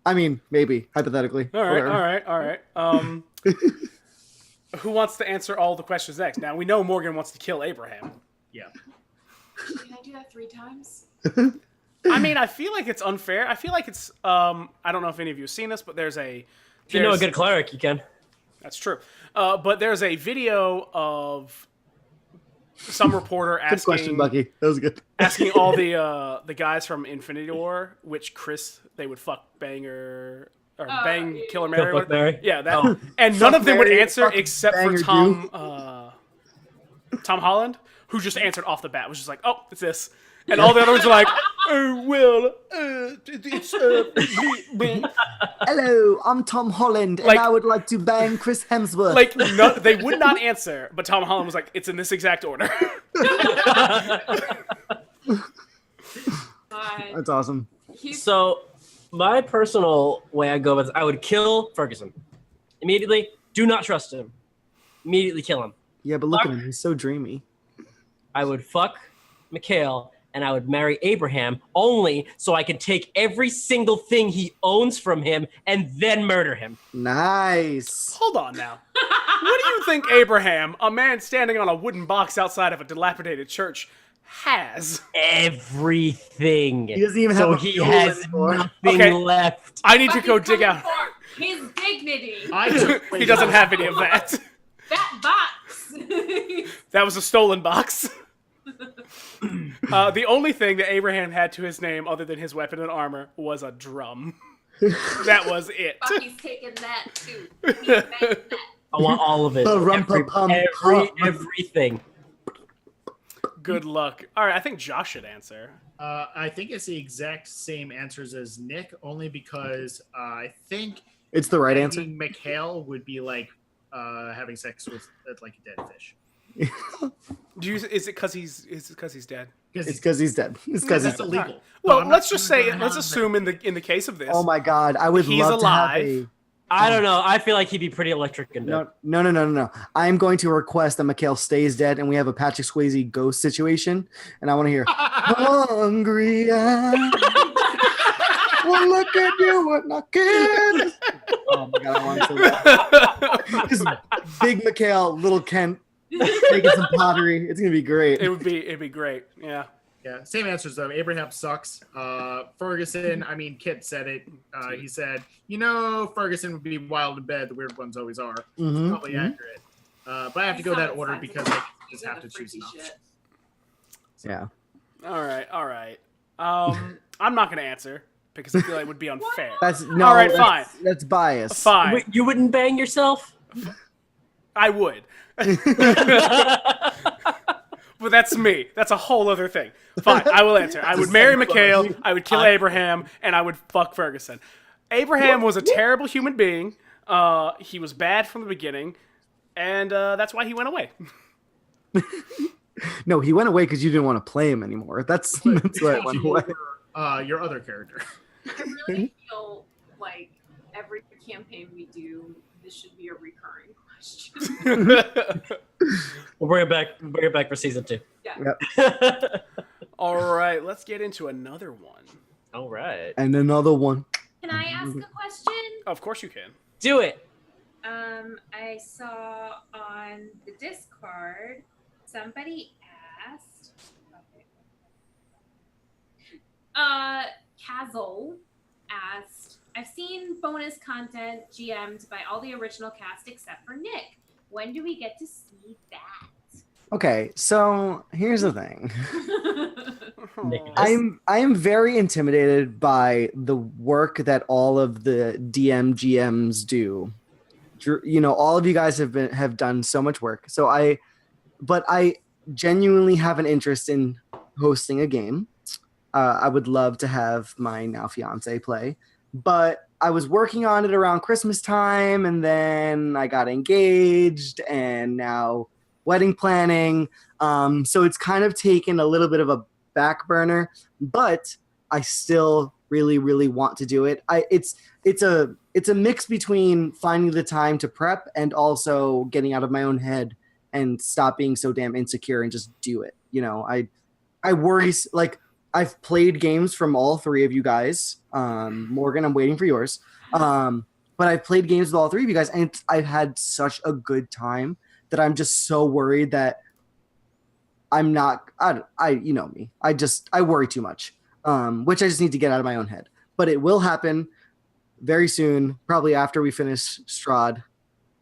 I mean, maybe hypothetically. All right, Whatever. all right. Who wants to answer all the questions next? Now we know Morgan wants to kill Abraham. Yeah. Can I do that 3 times? I mean, I feel like it's unfair. I feel like it's. I don't know if any of you have seen this, but there's a. If you know a there's- good cleric, you can. That's true. But there's a video of some reporter Good question, asking Bucky. That was good. asking all the guys from Infinity War which Chris they would fuck, bang, or bang, yeah. kill, or Kill, marry. fuck, marry. Yeah, that. Oh. And none Fuck, of them would marry, answer fuck, except bang, for or Tom Holland, who just answered off the bat. Was just like, oh, it's this. And all the other ones are like, oh, well, it's, Hello, I'm Tom Holland, and Like- I would like to bang Chris Hemsworth. like, no, they would not answer, but Tom Holland was like, it's in this exact order. That's awesome. So, my personal way I go with, I would kill Ferguson immediately. Do not trust him. Immediately kill him. Yeah, but look at him. He's so dreamy. I would fuck Mikhail and I would marry Abraham only so I could take every single thing he owns from him and then murder him. Nice. Hold on now. What do you think Abraham, a man standing on a wooden box outside of a dilapidated church, has? Everything. He doesn't even so have a he soul has anymore. nothing Okay. left. I need to But go he's dig coming out. for his dignity. He doesn't have any of that. That box. That was a stolen box. The only thing that Abraham had to his name other than his weapon and armor was a drum. That was it. Bucky's taking that too. He's banging that. I want all of it. Everything. Good luck. All right, I think Josh should answer. I think it's the exact same answers as Nick, only because I think It's the right answer. Mikhail would be like having sex with like a dead fish. Is it because he's dead? It's because he's dead. It's because That's he's illegal. dead. Well, No, I'm let's not- just say, I'm let's not- assume in the case of this. Oh my god, I would He's love alive. to have a. I don't know. I feel like he'd be pretty electric and dead. No. I'm going to request that Mikhail stays dead, and we have a Patrick Swayze ghost situation, and I want to hear "Hungry Eyes." Well, look at you and I can't. Oh my god, I want to so bad. Just big Mikhail, little Kent, making some pottery. It's gonna be great. It'd be great. Yeah. Yeah, same answers though. Abraham sucks. Ferguson, I mean, Kit said it. He said, Ferguson would be wild in bed. The weird ones always are. Mhm. Probably accurate. But I have to go that order because I just have to choose an option. Yeah. All right. I'm not gonna answer because I feel like it would be unfair. That's no. All right, that's, That's bias. Fine. Wait, you wouldn't bang yourself? I would. But that's me. That's a whole other thing. Fine, I will answer. I would marry Mikhail, I would kill Abraham, and I would fuck Ferguson. Abraham was a terrible human being. He was bad from the beginning, and that's why he went away. No, he went away because you didn't want to play him anymore. That's why it went away. Your other character. I really feel like every campaign we do, this should be a recurring question. We'll bring it back for season 2. Yeah. All right, let's get into another one. All right. And another one. Can I ask a question? Of course you can. Do it. I saw on the Discord somebody asked. Kazel asked, I've seen bonus content GM'd by all the original cast except for Nick. When do we get to see that? Okay, so here's the thing. Nicholas. I am very intimidated by the work that all of the GMs do. All of you guys have done so much work. But I genuinely have an interest in hosting a game. I would love to have my now fiance play, but I was working on it around Christmas time, and then I got engaged, and now wedding planning. So it's kind of taken a little bit of a back burner, but I still really, really want to do it. It's a mix between finding the time to prep and also getting out of my own head and stop being so damn insecure and just do it. I worry, like, I've played games from all three of you guys. Morgan, I'm waiting for yours. But I've played games with all three of you guys, and I've had such a good time that I'm just so worried that I'm not. You know me. I worry too much, which I just need to get out of my own head. But it will happen very soon, probably after we finish Strahd.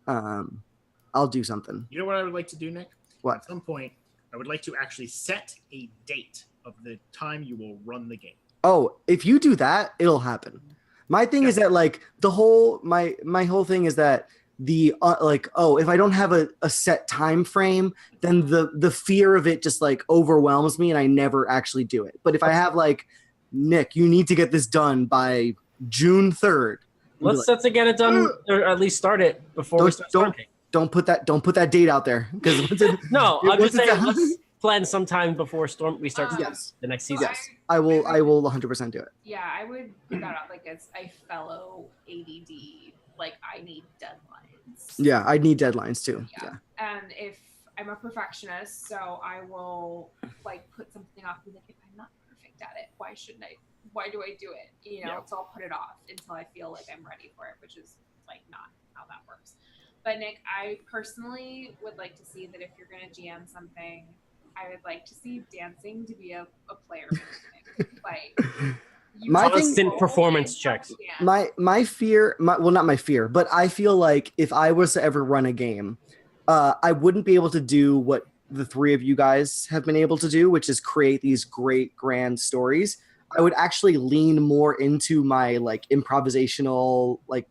I'll do something. You know what I would like to do, Nick? What? At some point, I would like to actually set a date of the time you will run the game. Oh, if you do that, it'll happen. My thing is that, like, my whole thing is that the like, oh, if I don't have a set time frame, then the fear of it just like overwhelms me and I never actually do it. But if I have like, Nick, you need to get this done by June 3rd. Let's get it done, or at least start it before we start working. Don't put that date out there because No, I'm just saying let's plan sometime before we start Yes. the next season. Yes, I will 100% do it. Yeah, I would put that out like as a fellow ADD. Like, I need deadlines. Yeah, I need deadlines too. Yeah. And if I'm a perfectionist, so I will like put something off and be like, if I'm not perfect at it, why shouldn't I? Why do I do it? You know, so I'll put it off until I feel like I'm ready for it, which is like not how that works. But Nick, I personally would like to see that if you're going to GM something, I would like to see dancing to be a player. Like, constant performance checks. My fear, well, not my fear, but I feel like if I was to ever run a game, I wouldn't be able to do what the three of you guys have been able to do, which is create these great grand stories. I would actually lean more into my like improvisational, like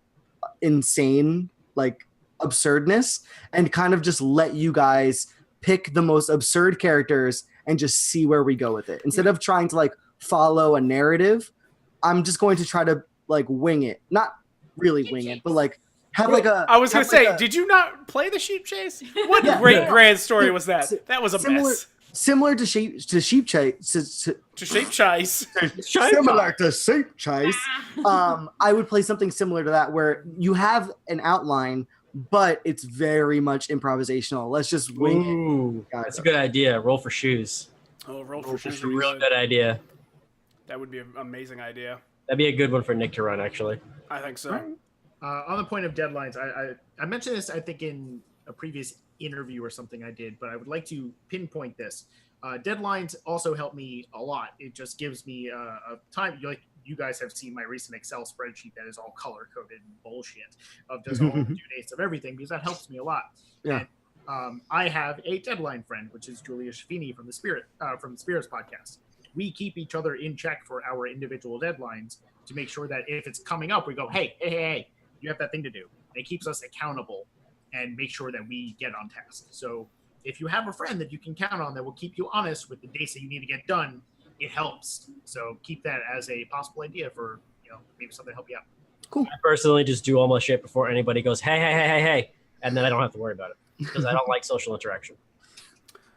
insane, like absurdness, and kind of just let you guys pick the most absurd characters and just see where we go with it. Instead of trying to like follow a narrative, I'm just going to try to like wing it. Not really wing it, but like have like a... I was going to say, did you not play the sheep chase? What great grand story was that? That was a mess. Similar to sheep chase. To sheep chase. Similar to sheep chase. I would play something similar to that where you have an outline, but it's very much improvisational. Let's just wing it. That's a good idea. Roll for shoes. Oh, roll for shoes. Real good idea. That would be an amazing idea. That'd be a good one for Nick to run, actually. I think so. On the point of deadlines, I mentioned this, I think, in a previous interview or something I did, but I would like to pinpoint this. Deadlines also help me a lot. It just gives me a time. Like, you guys have seen my recent Excel spreadsheet that is all color coded bullshit of just all the due dates of everything, because that helps me a lot. Yeah. And, I have a deadline friend, which is Julia Shafini from the Spirits podcast. We keep each other in check for our individual deadlines to make sure that if it's coming up, we go, hey, you have that thing to do. And it keeps us accountable and make sure that we get on task. So if you have a friend that you can count on that will keep you honest with the dates that you need to get done, it helps. So keep that as a possible idea for, maybe something to help you out. Cool. I personally just do all my shit before anybody goes, hey, and then I don't have to worry about it because I don't like social interaction.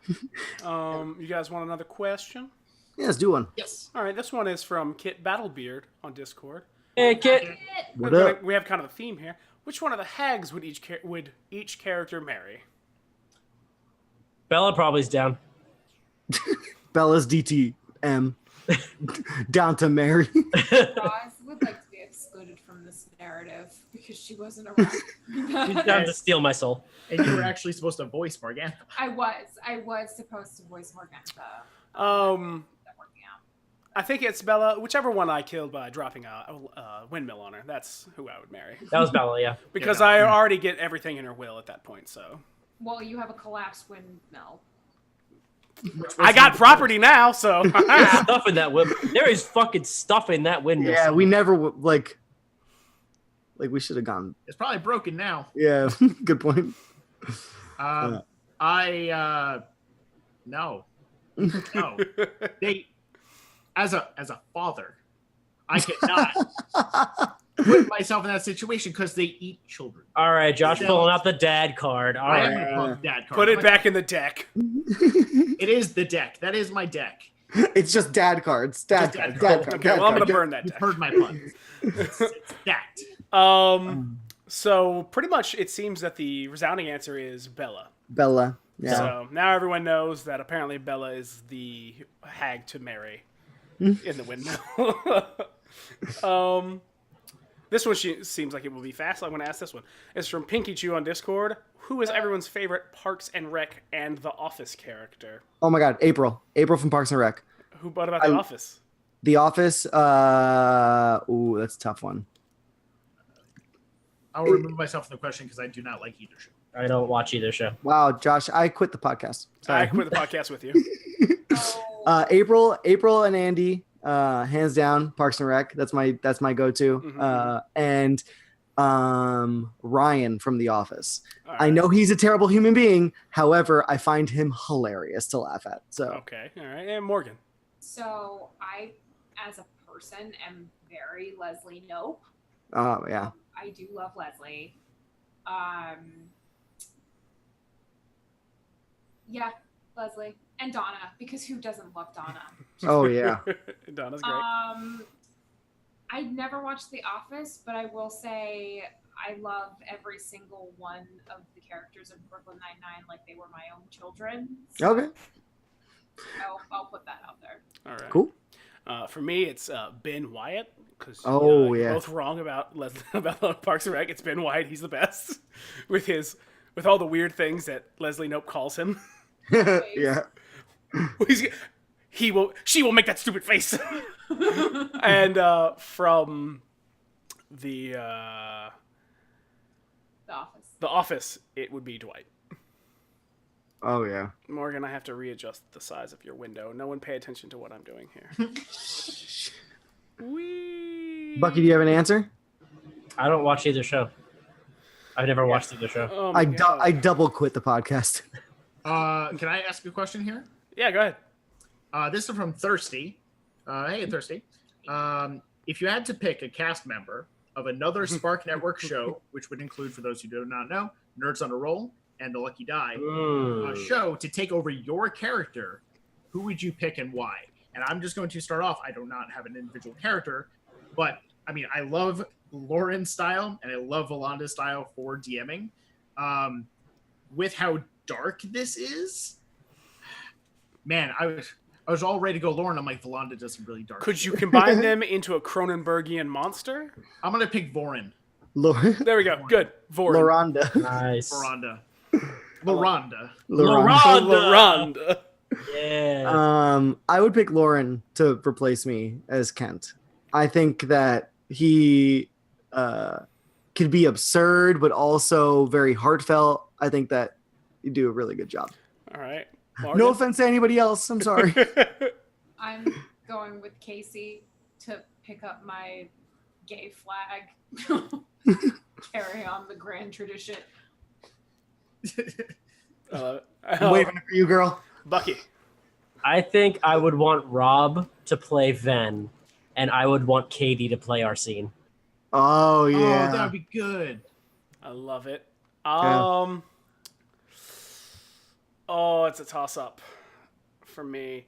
You guys want another question? Yeah, let's do one. Yes. All right, this one is from Kit Battlebeard on Discord. Hey, Kit. What up? We have kind of a theme here. Which one of the hags would each character marry? Bella probably's down. Bella's DTM. Down to Mary. Roz would like to be excluded from this narrative because she wasn't around. She's down to steal my soul. And you were actually supposed to voice Morgana. I was supposed to voice Morgana. I think it's Bella. Whichever one I killed by dropping a windmill on her. That's who I would marry. That was Bella, yeah. Because I already get everything in her will at that point. So. Well, you have a collapsed windmill. I got property now, so. There's stuff in that windmill. There is fucking stuff in that windmill. Yeah, we never like we should have gone. It's probably broken now. Yeah, good point. No. They, as a father, I cannot put myself in that situation because they eat children. All right, Josh pulling out the dad card. All I right. am gonna pull out the dad card. Put it back in the deck. It is the deck. That is my deck. It's just dad cards. Dad cards. Okay, well, I'm gonna burn that You've deck. heard my puns. It's stacked. So pretty much it seems that the resounding answer is Bella. Bella. Yeah. So now everyone knows that apparently Bella is the hag to marry in the windmill. This one seems like it will be fast. I'm going to ask this one. It's from Pinky Chew on Discord. Who is everyone's favorite Parks and Rec and The Office character? Oh my God, April. April from Parks and Rec. What about The Office? The Office. Ooh, that's a tough one. I'll remove myself from the question because I do not like either show. I don't watch either show. Wow, Josh, I quit the podcast. Sorry. I quit the podcast with you. April and Andy, hands down, Parks and Rec. That's my go-to. Mm-hmm. And Ryan from The Office. All I right. know he's a terrible human being. However, I find him hilarious to laugh at. So Okay. All right. And Morgan. So I, as a person, am very Leslie Nope. oh yeah. I do love Leslie. Yeah, Leslie and Donna, because who doesn't love Donna? Oh yeah. Donna's great. I never watched The Office, but I will say I love every single one of the characters in Brooklyn Nine-Nine like they were my own children. So Okay. I'll put that out there. All right. Cool. For me, it's Ben Wyatt because Oh, you're yeah. both wrong about about Parks and Rec. It's Ben Wyatt. He's the best with all the weird things that Leslie Nope calls him. yeah. She will make that stupid face. And from the The Office. Office, it would be Dwight. Oh yeah. Morgan, I have to readjust the size of your window. No one pay attention to what I'm doing here. Whee! Bucky, do you have an answer? I don't watch either show. I've never watched either show. Oh my I God. double quit the podcast. Can I ask a question here? Yeah, go ahead. This is from Thirsty. Hey, Thirsty. If you had to pick a cast member of another Spark Network show, which would include, for those who do not know, Nerds on a Roll and The Lucky Die show to take over your character, who would you pick and why? And I'm just going to start off. I do not have an individual character, but I mean, I love Lauren's style and I love Volanda's style for DMing. With how dark this is, man, I was all ready to go Lauren. I'm like, Volanda does some really dark. Could you combine them into a Cronenbergian monster? I'm gonna pick Vorin. There we go. Good. Vorin. Loranda. Nice. Loranda. Loranda. Loranda. Yeah. I would pick Lauren to replace me as Kent. I think that he could be absurd, but also very heartfelt. I think that you do a really good job. All right. No offense to anybody else. I'm sorry. I'm going with Casey to pick up my gay flag. Carry on the grand tradition. I'm waving it for you, girl. Bucky. I think I would want Rob to play Ven, and I would want Katie to play Arsene. Oh yeah. Oh, that would be good. I love it. Yeah. Oh, it's a toss-up for me.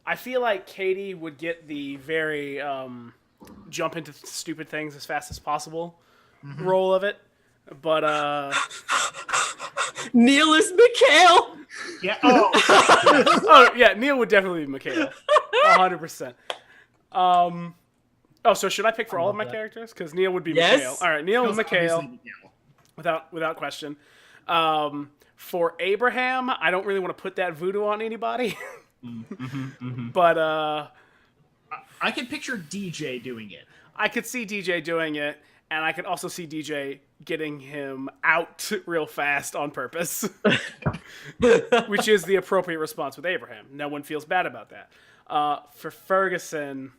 I feel like Katie would get the very jump into stupid things as fast as possible role of it. But Neil is Mikhail! Yeah. Oh. oh yeah, Neil would definitely be Mikhail. 100%. Oh, so should I pick for all of my characters? Because Neil would be Yes. Mikhail. All right, Neil and Mikhail, Obviously, without question. For Abraham, I don't really want to put that voodoo on anybody. But I can picture DJ doing it. I could see DJ doing it, and I could also see DJ getting him out real fast on purpose, which is the appropriate response with Abraham. No one feels bad about that. For Ferguson,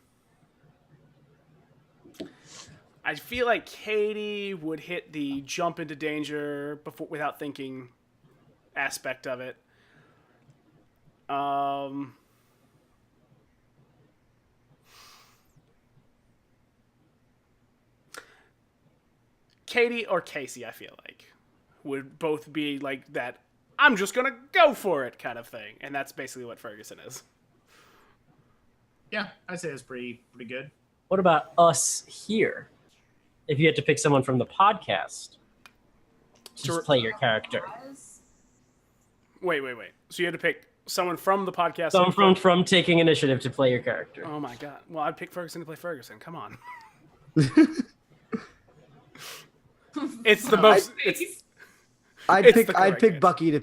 I feel like Katie would hit the jump into danger without thinking aspect of it. Katie or Casey, I feel like, would both be like that. I'm just gonna go for it kind of thing, and that's basically what Ferguson is. Yeah, I'd say it's pretty good. What about us here? If you had to pick someone from the podcast to just play your character. Wait. So you had to pick someone from the podcast. Someone from Taking Initiative to play your character. Oh my god. Well, I'd pick Ferguson to play Ferguson. Come on. It's the most. I'd pick Bucky to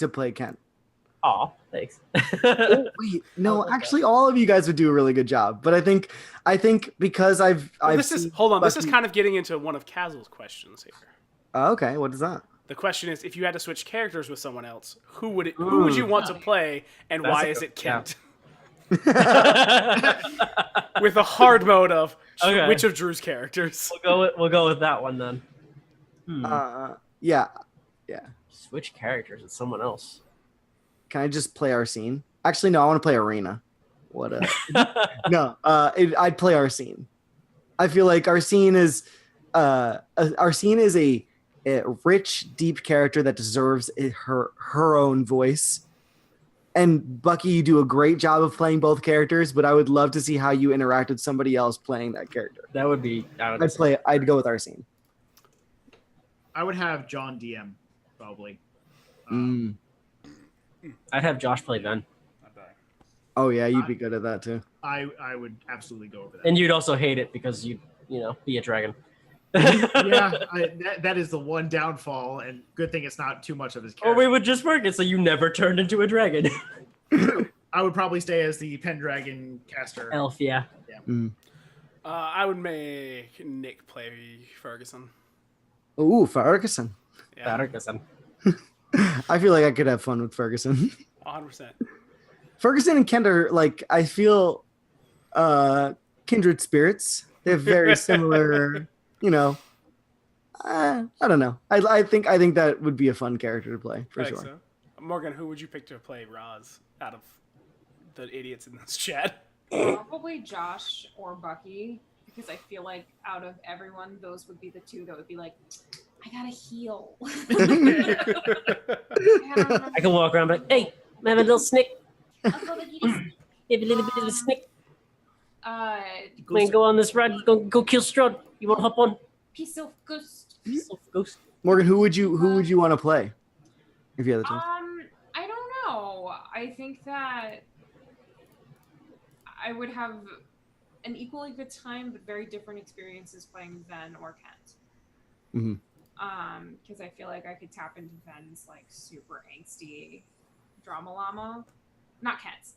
play Kent. Aw, thanks. Wait, no, actually, all of you guys would do a really good job. But I think because This is kind of getting into one of Kazel's questions here. Okay, what is that? The question is, if you had to switch characters with someone else, who would you want to play, and why is it Kent? With a hard mode of which of Drew's characters. We'll go with that one then. Yeah. Switch characters with someone else. Can I just play Arsene? Actually, no. I want to play Arena. What a no. I'd play Arsene. I feel like Arsene is a rich, deep character that deserves her own voice. And Bucky, you do a great job of playing both characters, but I would love to see how you interact with somebody else playing that character. That would be. I'd go with Arsene. I would have John DM probably. I'd have Josh play Ven. Oh yeah, you'd be good at that too. I would absolutely go over that. And you'd also hate it because you'd be a dragon. That is the one downfall, and good thing it's not too much of his character. Or we would just work it so you never turned into a dragon. I would probably stay as the Pendragon caster. Elf, yeah. I would make Nick play Ferguson. Ooh, Ferguson. Yeah, Ferguson. I feel like I could have fun with Ferguson. 100%. Ferguson and Kent are I feel kindred spirits. They have very similar, I don't know. I think that would be a fun character to play for sure. So. Morgan, who would you pick to play Roz out of the idiots in this chat? Probably Josh or Bucky, because I feel like out of everyone, those would be the two that would be like, I gotta heal. I can walk around like, hey, I have a little snick. Have a little bit of a snick. We can go on this ride. Go kill Strahd. You want to hop on? Piece of ghost. Ghost. Morgan, who would you want to play if you had the chance? I don't know. I think that I would have an equally good time, but very different experiences playing Ven or Kent. Because I feel like I could tap into Ven's super angsty drama llama. Not Kent's.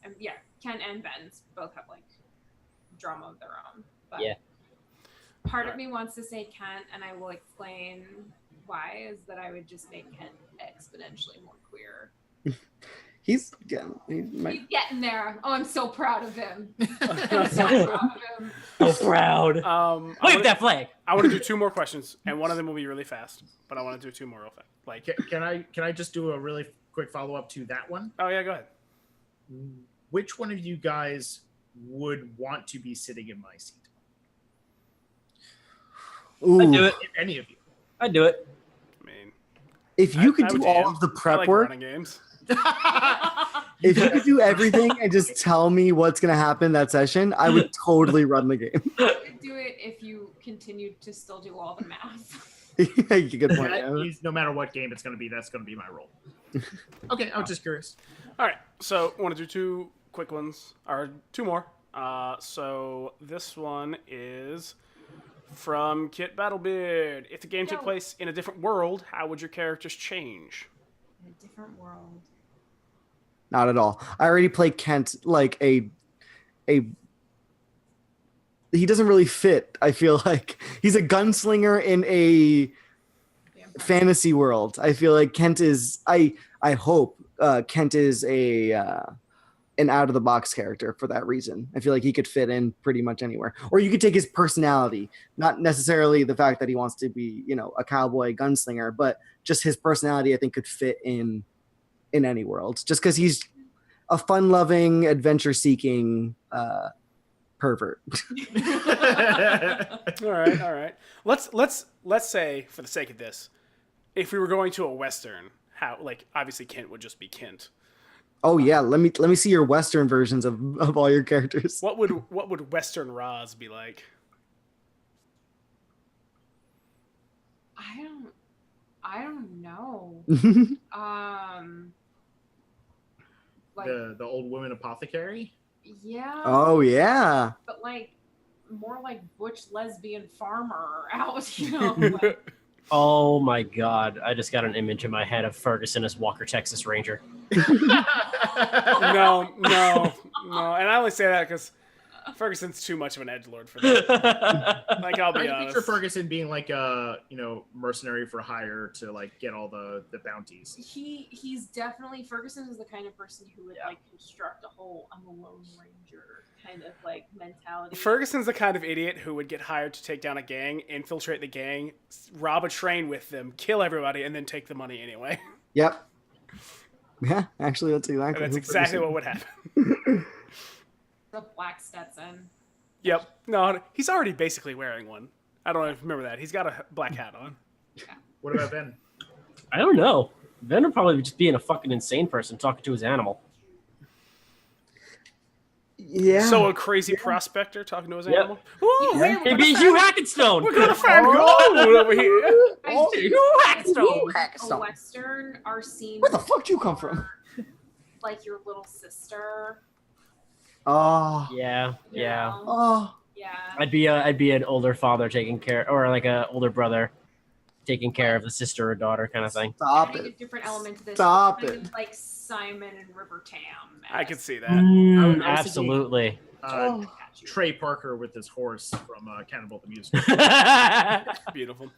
Kent and Ven's both have drama of their own. But yeah. Part of me wants to say Kent, and I will explain why, is that I would just make Kent exponentially more queer. He's He's getting there. Oh, I'm so proud of him. I'm so proud of him. So proud. Wave that flag. I want to do 2 more questions, and one of them will be really fast, but I want to do 2 more real fast. Can I just do a really quick follow up to that one? Oh yeah, go ahead. Which one of you guys would want to be sitting in my seat? Ooh. I'd do it. If any of you. I'd do it. I mean, If you could I do would all DM. of the I prep like work, running games. if you could do everything and just tell me what's going to happen that session, I would totally run the game. I could do it if you continued to still do all the math. Good point. No matter what game it's going to be, that's going to be my role. Okay, I was just curious. All right, so I want to do 2 quick ones, or 2 more. So this one is from Kit Battlebeard. If the game took place in a different world, how would your characters change? In a different world. Not at all. I already play Kent he doesn't really fit. I feel like he's a gunslinger in a fantasy world. I feel like Kent is I hope Kent is an out of the box character for that reason. I feel like he could fit in pretty much anywhere. Or you could take his personality, not necessarily the fact that he wants to be, a cowboy gunslinger, but just his personality I think could fit in any world. Just because he's a fun-loving, adventure-seeking pervert. All right. Let's say, for the sake of this, if we were going to a Western, how obviously Kent would just be Kent. Oh yeah, let me see your Western versions of all your characters. What would Western Roz be like? I don't know. The old woman apothecary? Yeah. Oh yeah. But more like butch lesbian farmer out, Oh my god, I just got an image in my head of Ferguson as Walker, Texas Ranger. No. And I only say that because Ferguson's too much of an edgelord for that. Like, I'll I be can honest. picture Ferguson being like a mercenary for hire to like get all the bounties. He's definitely Ferguson is the kind of person who would like construct a whole I'm a lone ranger kind of like mentality. Ferguson's the kind of idiot who would get hired to take down a gang, infiltrate the gang, rob a train with them, kill everybody, and then take the money anyway. Yep. Yeah, actually, that's exactly. And that's who exactly Ferguson- what would happen. The black Stetson. Yep. No, he's already basically wearing one. I don't know if you remember that. He's got a black hat on. What about Ben? I don't know. Ben would probably just being a fucking insane person talking to his animal. Yeah. So a crazy prospector talking to his Yep. animal. Ooh, Yeah. hey, Hey, be Hugh Hackenstone. we're gonna find gold over here. Oh, Hugh Hackenstone. A Western are seen Where the fuck do you come from? like your little sister. Oh. Yeah, you yeah. know? Oh. Yeah. I'd be an older father taking care, or like a older brother taking care of the sister or daughter kind of thing. Stop Adding a it. different element to this. Stop kind it. of like Simon and River Tam. I could see that. I was thinking- Absolutely. Oh. Trey Parker with his horse from Cannibal the Musical. Beautiful.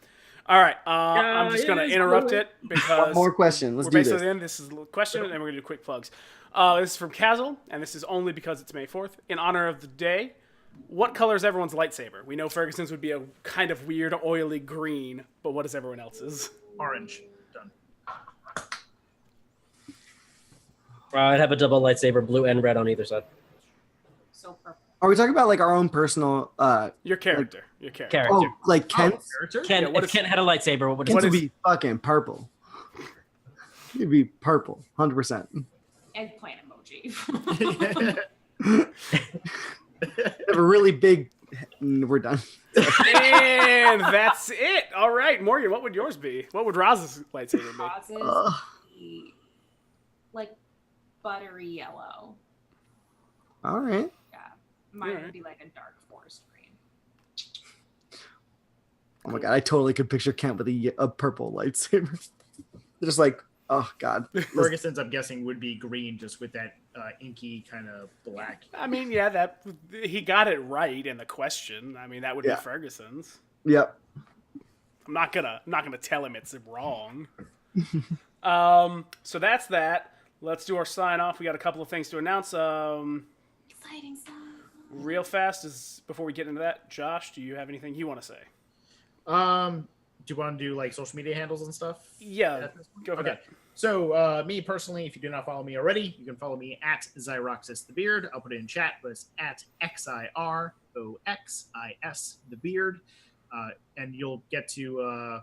All right, I'm just gonna yes, interrupt boy. it because One more question. Let's we're do basically this. in. This is a little question, and then we're gonna do quick plugs. This is from Kazel, and this is only because it's May 4th. In honor of the day, what color is everyone's lightsaber? We know Ferguson's would be a kind of weird, oily green, but what is everyone else's? Orange. Done. I'd have a double lightsaber, blue and red on either side. So purple. Are we talking about like our own personal Your character. Your character. Character. oh, like Kent? Character? Ken, Yeah, what if is- Ken had a lightsaber, what would Kent it would be? be fucking purple. He'd be purple, 100%. Eggplant emoji. Have a really big. We're done. And that's it. All right, Morgan, what would yours be? What would Roz's lightsaber be? Causes Ugh. the, like buttery yellow. All right. Yeah. Mine Alright. would be like a dark forest green. Oh my god, I totally could picture Kent with a purple lightsaber. Just like, oh god. Ferguson's, I'm guessing, would be green just with that inky kind of black. I mean, yeah, that he got it right in the question. I mean, that would Yeah. be Ferguson's. Yep. I'm not gonna tell him it's wrong. So that's that. Let's do our sign off. We got a couple of things to announce. Exciting stuff. Real fast is before we get into that. Josh, do you have anything you want to say? Do you want to do like social media handles and stuff? Yeah, at this point? go for Okay. that. So, me personally, if you do not follow me already, you can follow me at Zyroxis the Beard. I'll put it in chat, but it's at XIROXIS the Beard. And you'll get to,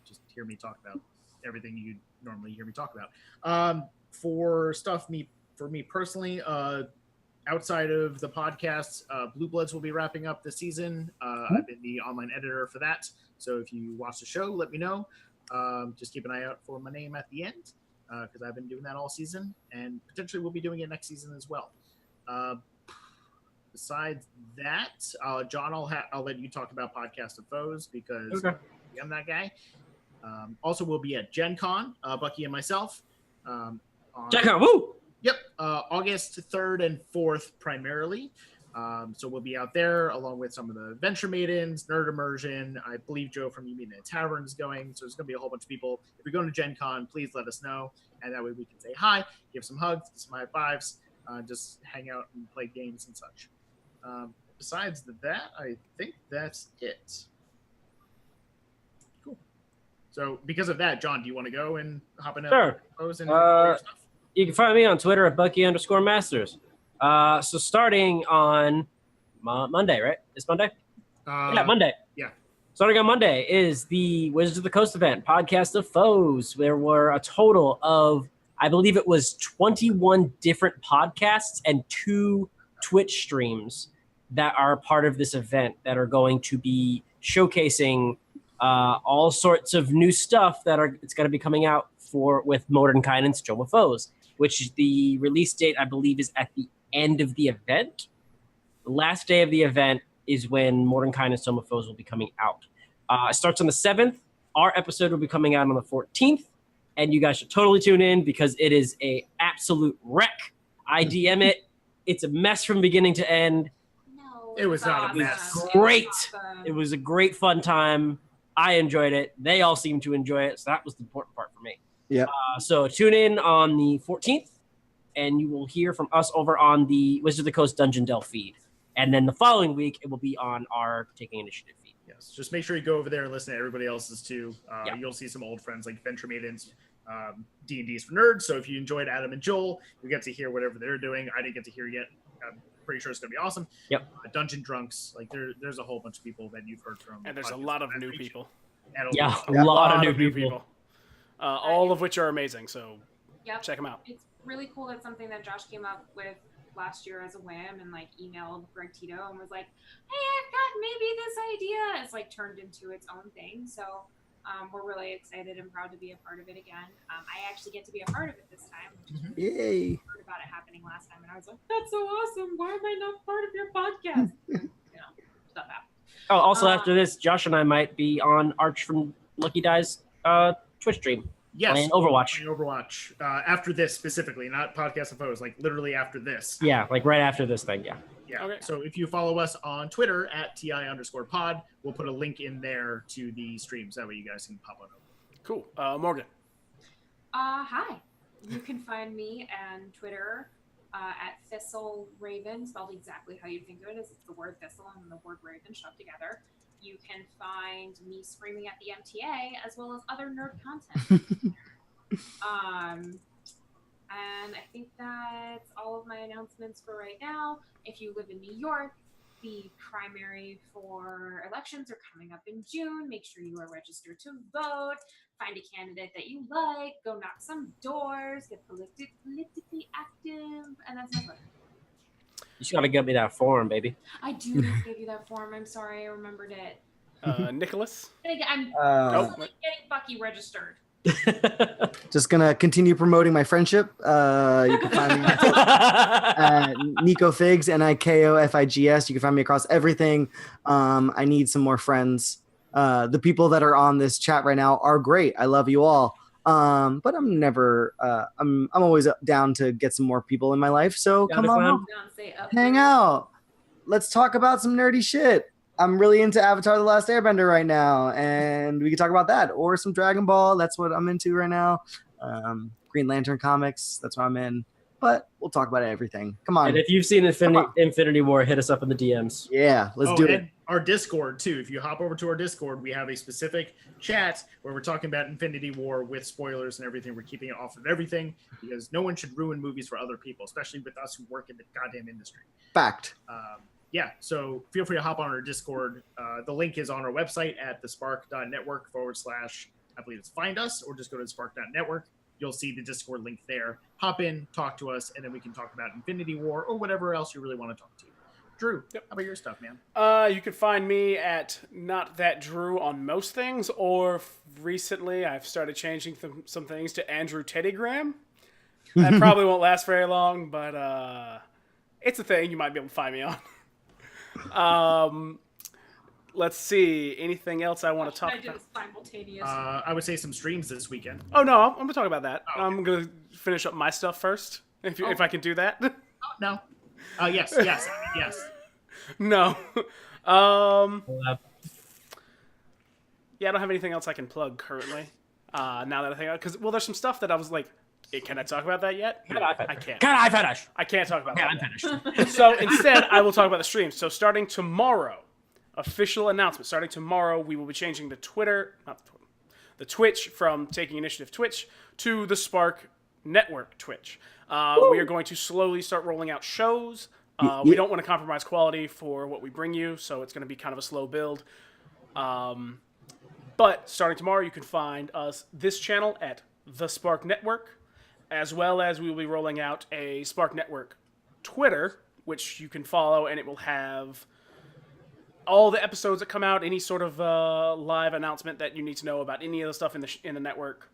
just hear me talk about everything you normally hear me talk about. For me personally, outside of the podcasts, Blue Bloods will be wrapping up this season. I've been the online editor for that. So if you watch the show, let me know. Just keep an eye out for my name at the end because I've been doing that all season, and potentially we'll be doing it next season as well. Besides that, John, I'll let you talk about Podcast of Foes because I'm that guy. Also, we'll be at Gen Con, Bucky and myself. Check out, woo! Yep, August 3rd and 4th primarily. So we'll be out there along with some of the Venture Maidens, Nerd Immersion. I believe Joe from You Mean in a Tavern is going. So there's going to be a whole bunch of people. If you're going to Gen Con, please let us know. And that way we can say hi, give some hugs, give some high fives, just hang out and play games and such. Besides that, I think that's it. Cool. So because of that, John, do you want to go and hop in? Sure. Pose and all your stuff? You can find me on Twitter at Bucky_Masters. So starting on Monday, right? It's Monday? Yeah, Monday. yeah. Starting on Monday is the Wizards of the Coast event, Podcast of Foes. There were a total of, I believe it was 21 different podcasts and 2 Twitch streams that are part of this event that are going to be showcasing all sorts of new stuff it's going to be coming out with Mordenkainen and Strom of Foes, which the release date, I believe, is at the end of the event. The last day of the event is when Mordenkainen and Strom of Foes will be coming out. It starts on the 7th. Our episode will be coming out on the 14th, and you guys should totally tune in because it is a absolute wreck. I DM it. It's a mess from beginning to end. It was not a awesome. mess. It was Great. awesome. It was a great fun time. I enjoyed it. They all seemed to enjoy it, so that was the important part for me. Yep. So tune in on the 14th, and you will hear from us over on the Wizard of the Coast Dungeon Delve feed. And then the following week, it will be on our Taking Initiative feed. Yes, just make sure you go over there and listen to everybody else's too. Yeah. You'll see some old friends like Venture Maidens, D&D's for Nerds. So if you enjoyed Adam and Joel, you get to hear whatever they're doing. I didn't get to hear yet. I'm pretty sure it's going to be awesome. Yep. Dungeon Drunks, like there's a whole bunch of people that you've heard from. And there's a lot of new people. And Yeah, a Yeah. lot of new people. All of which are amazing. So Yep. check them out. It's really cool. That's something that Josh came up with last year as a whim, and like emailed Greg Tito and was like, "Hey, I've got maybe this idea." It's like turned into its own thing. So we're really excited and proud to be a part of it again. I actually get to be a part of it this time, which is really Yay. heard about it happening last time, and I was like, "That's so awesome! Why am I not part of your podcast?" Stuff happened. Oh, also after this, Josh and I might be on Arch from Lucky Die's Twitch stream. Yes, Playing Overwatch. playing Overwatch. After this specifically, not podcast and photos, like literally after this. Yeah, like right after this thing, yeah. Yeah. Okay. So if you follow us on Twitter at TI_pod, we'll put a link in there to the streams. That way you guys can pop on over. Cool. Morgan. Hi. You can find me on Twitter at Thistle Raven, spelled exactly how you think of it, as it's the word thistle and the word raven shoved together. You can find me screaming at the MTA as well as other nerd content. And I think that's all of my announcements for right now. If you live in New York, the primary for elections are coming up in June. Make sure you are registered to vote. Find a candidate that you like. Go knock some doors. Get politically active. And that's my vote. You just gotta get me that form, baby. I do need to give you that form. I'm sorry, I remembered it. Nicholas. I'm Uh, getting Bucky registered. just gonna continue promoting my friendship. You can find me at Nico Figs, NIKOFIGS. You can find me across everything. I need some more friends. The people that are on this chat right now are great. I love you all. But I'm never. I'm always down to get some more people in my life. So Down come to on, clown? out. Beyonce up Hang there. out. Let's talk about some nerdy shit. I'm really into Avatar: The Last Airbender right now, and we can talk about that or some Dragon Ball. That's what I'm into right now. Green Lantern comics. That's what I'm in. But we'll talk about everything. Come on. And if you've seen Come on. Infinity War, hit us up in the DMs. Yeah, let's do it. And our Discord too. If you hop over to our Discord, we have a specific chat where we're talking about Infinity War with spoilers and everything. We're keeping it off of everything because no one should ruin movies for other people, especially with us who work in the goddamn industry. Fact. Yeah, so feel free to hop on our Discord. The link is on our website at thespark.network / I believe it's find us, or just go to thespark.network. You'll see the Discord link there. Hop in, talk to us, and then we can talk about Infinity War or whatever else you really want to talk to. Drew, how about your stuff, man? You can find me at Not That Drew on most things, or recently I've started changing some things to Andrew Teddygram. That probably won't last very long, but it's a thing you might be able to find me on. Let's see. Anything else I want to talk I did about? a simultaneous. I would say some streams this weekend. Oh no, I'm gonna talk about that. Oh, okay. I'm gonna finish up my stuff first, if I can do that. No. Yes. No. Yeah, I don't have anything else I can plug currently. Now that I think, because there's some stuff that I was like, can I talk about that yet? No, I can't. Can I finish? I can't talk about Can that. I yet. finish? So instead, I will talk about the streams. So starting tomorrow, official announcement. Starting tomorrow, we will be changing the the Twitch from Taking Initiative Twitch to the Spark Network Twitch. We are going to slowly start rolling out shows. We don't want to compromise quality for what we bring you, so it's going to be kind of a slow build. But starting tomorrow, you can find us this channel at the Spark Network, as well as we will be rolling out a Spark Network Twitter, which you can follow, and it will have all the episodes that come out, any sort of live announcement that you need to know about any of the stuff in the network.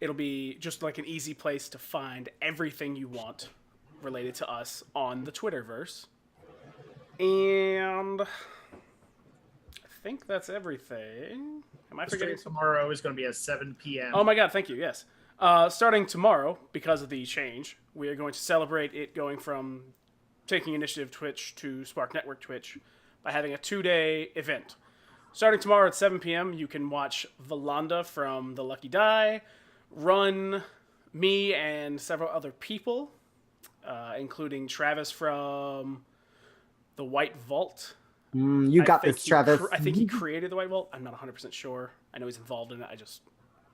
It'll be just like an easy place to find everything you want related to us on the Twitterverse. And I think that's everything. Am I forgetting something? Tomorrow is going to be at 7 p.m. Oh my god, thank you, yes. Starting tomorrow, because of the change, we are going to celebrate it going from Taking Initiative Twitch to Spark Network Twitch by having a 2-day event. Starting tomorrow at 7 p.m., you can watch Valanda from The Lucky Die run me and several other people, including Travis from The White Vault. You got this, Travis. I think he created The White Vault. I'm not 100% sure. I know he's involved in it. I just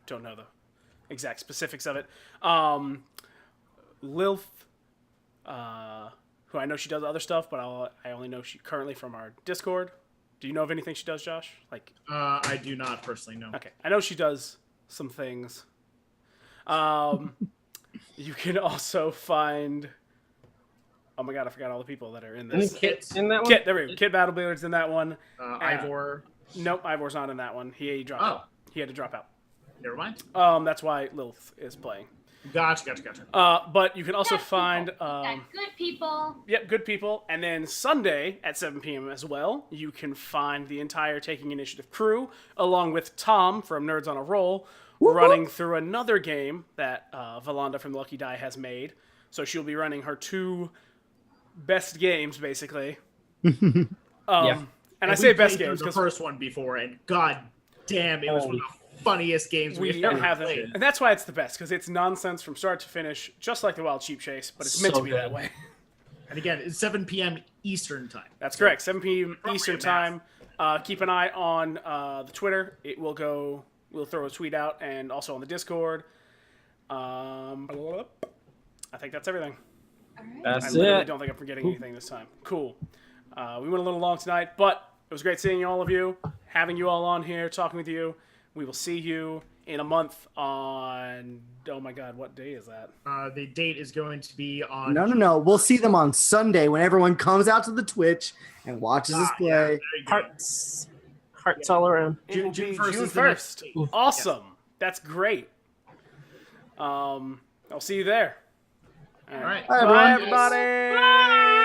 don't know the exact specifics of it. Lilth, who I know she does other stuff, but I only know she currently from our Discord. Do you know of anything she does, Josh? I do not personally know. Okay, I know she does some things. You can also find. Oh my god, I forgot all the people that are in this. Kit's in that one? Kit, there we go. Kit Battlebilliard's in that one. Ivor. Nope, Ivor's not in that one. He dropped out. He had to drop out. Never mind. That's why Lilith is playing. Gotcha. But you can also find good people. Yep, good people. And then Sunday at 7 p.m. as well, you can find the entire Taking Initiative crew, along with Tom from Nerds on a Roll, running through another game that Valanda from Lucky Die has made. So she'll be running her 2 best games, basically. And I say best games because the first one before, and god damn, it was one of the funniest games we've ever played. And that's why it's the best, because it's nonsense from start to finish, just like the Wild Sheep Chase, but it's meant to be that way. And again, it's 7 p.m. Eastern time. That's correct, 7 p.m. Eastern time. Keep an eye on the Twitter. We'll throw a tweet out, and also on the Discord. I think that's everything. All right. That's I it. don't think I'm forgetting anything this time. Cool. We went a little long tonight, but it was great seeing all of you, having you all on here, talking with you. We will see you in a month on... Oh my god, what day is that? The date is going to be on... No. We'll see them on Sunday when everyone comes out to the Twitch and watches us play. Hearts all around. It will June be 1st June is the next 1st. date. Awesome. That's great. I'll see you there. All right. Bye, Bye, everyone. everybody.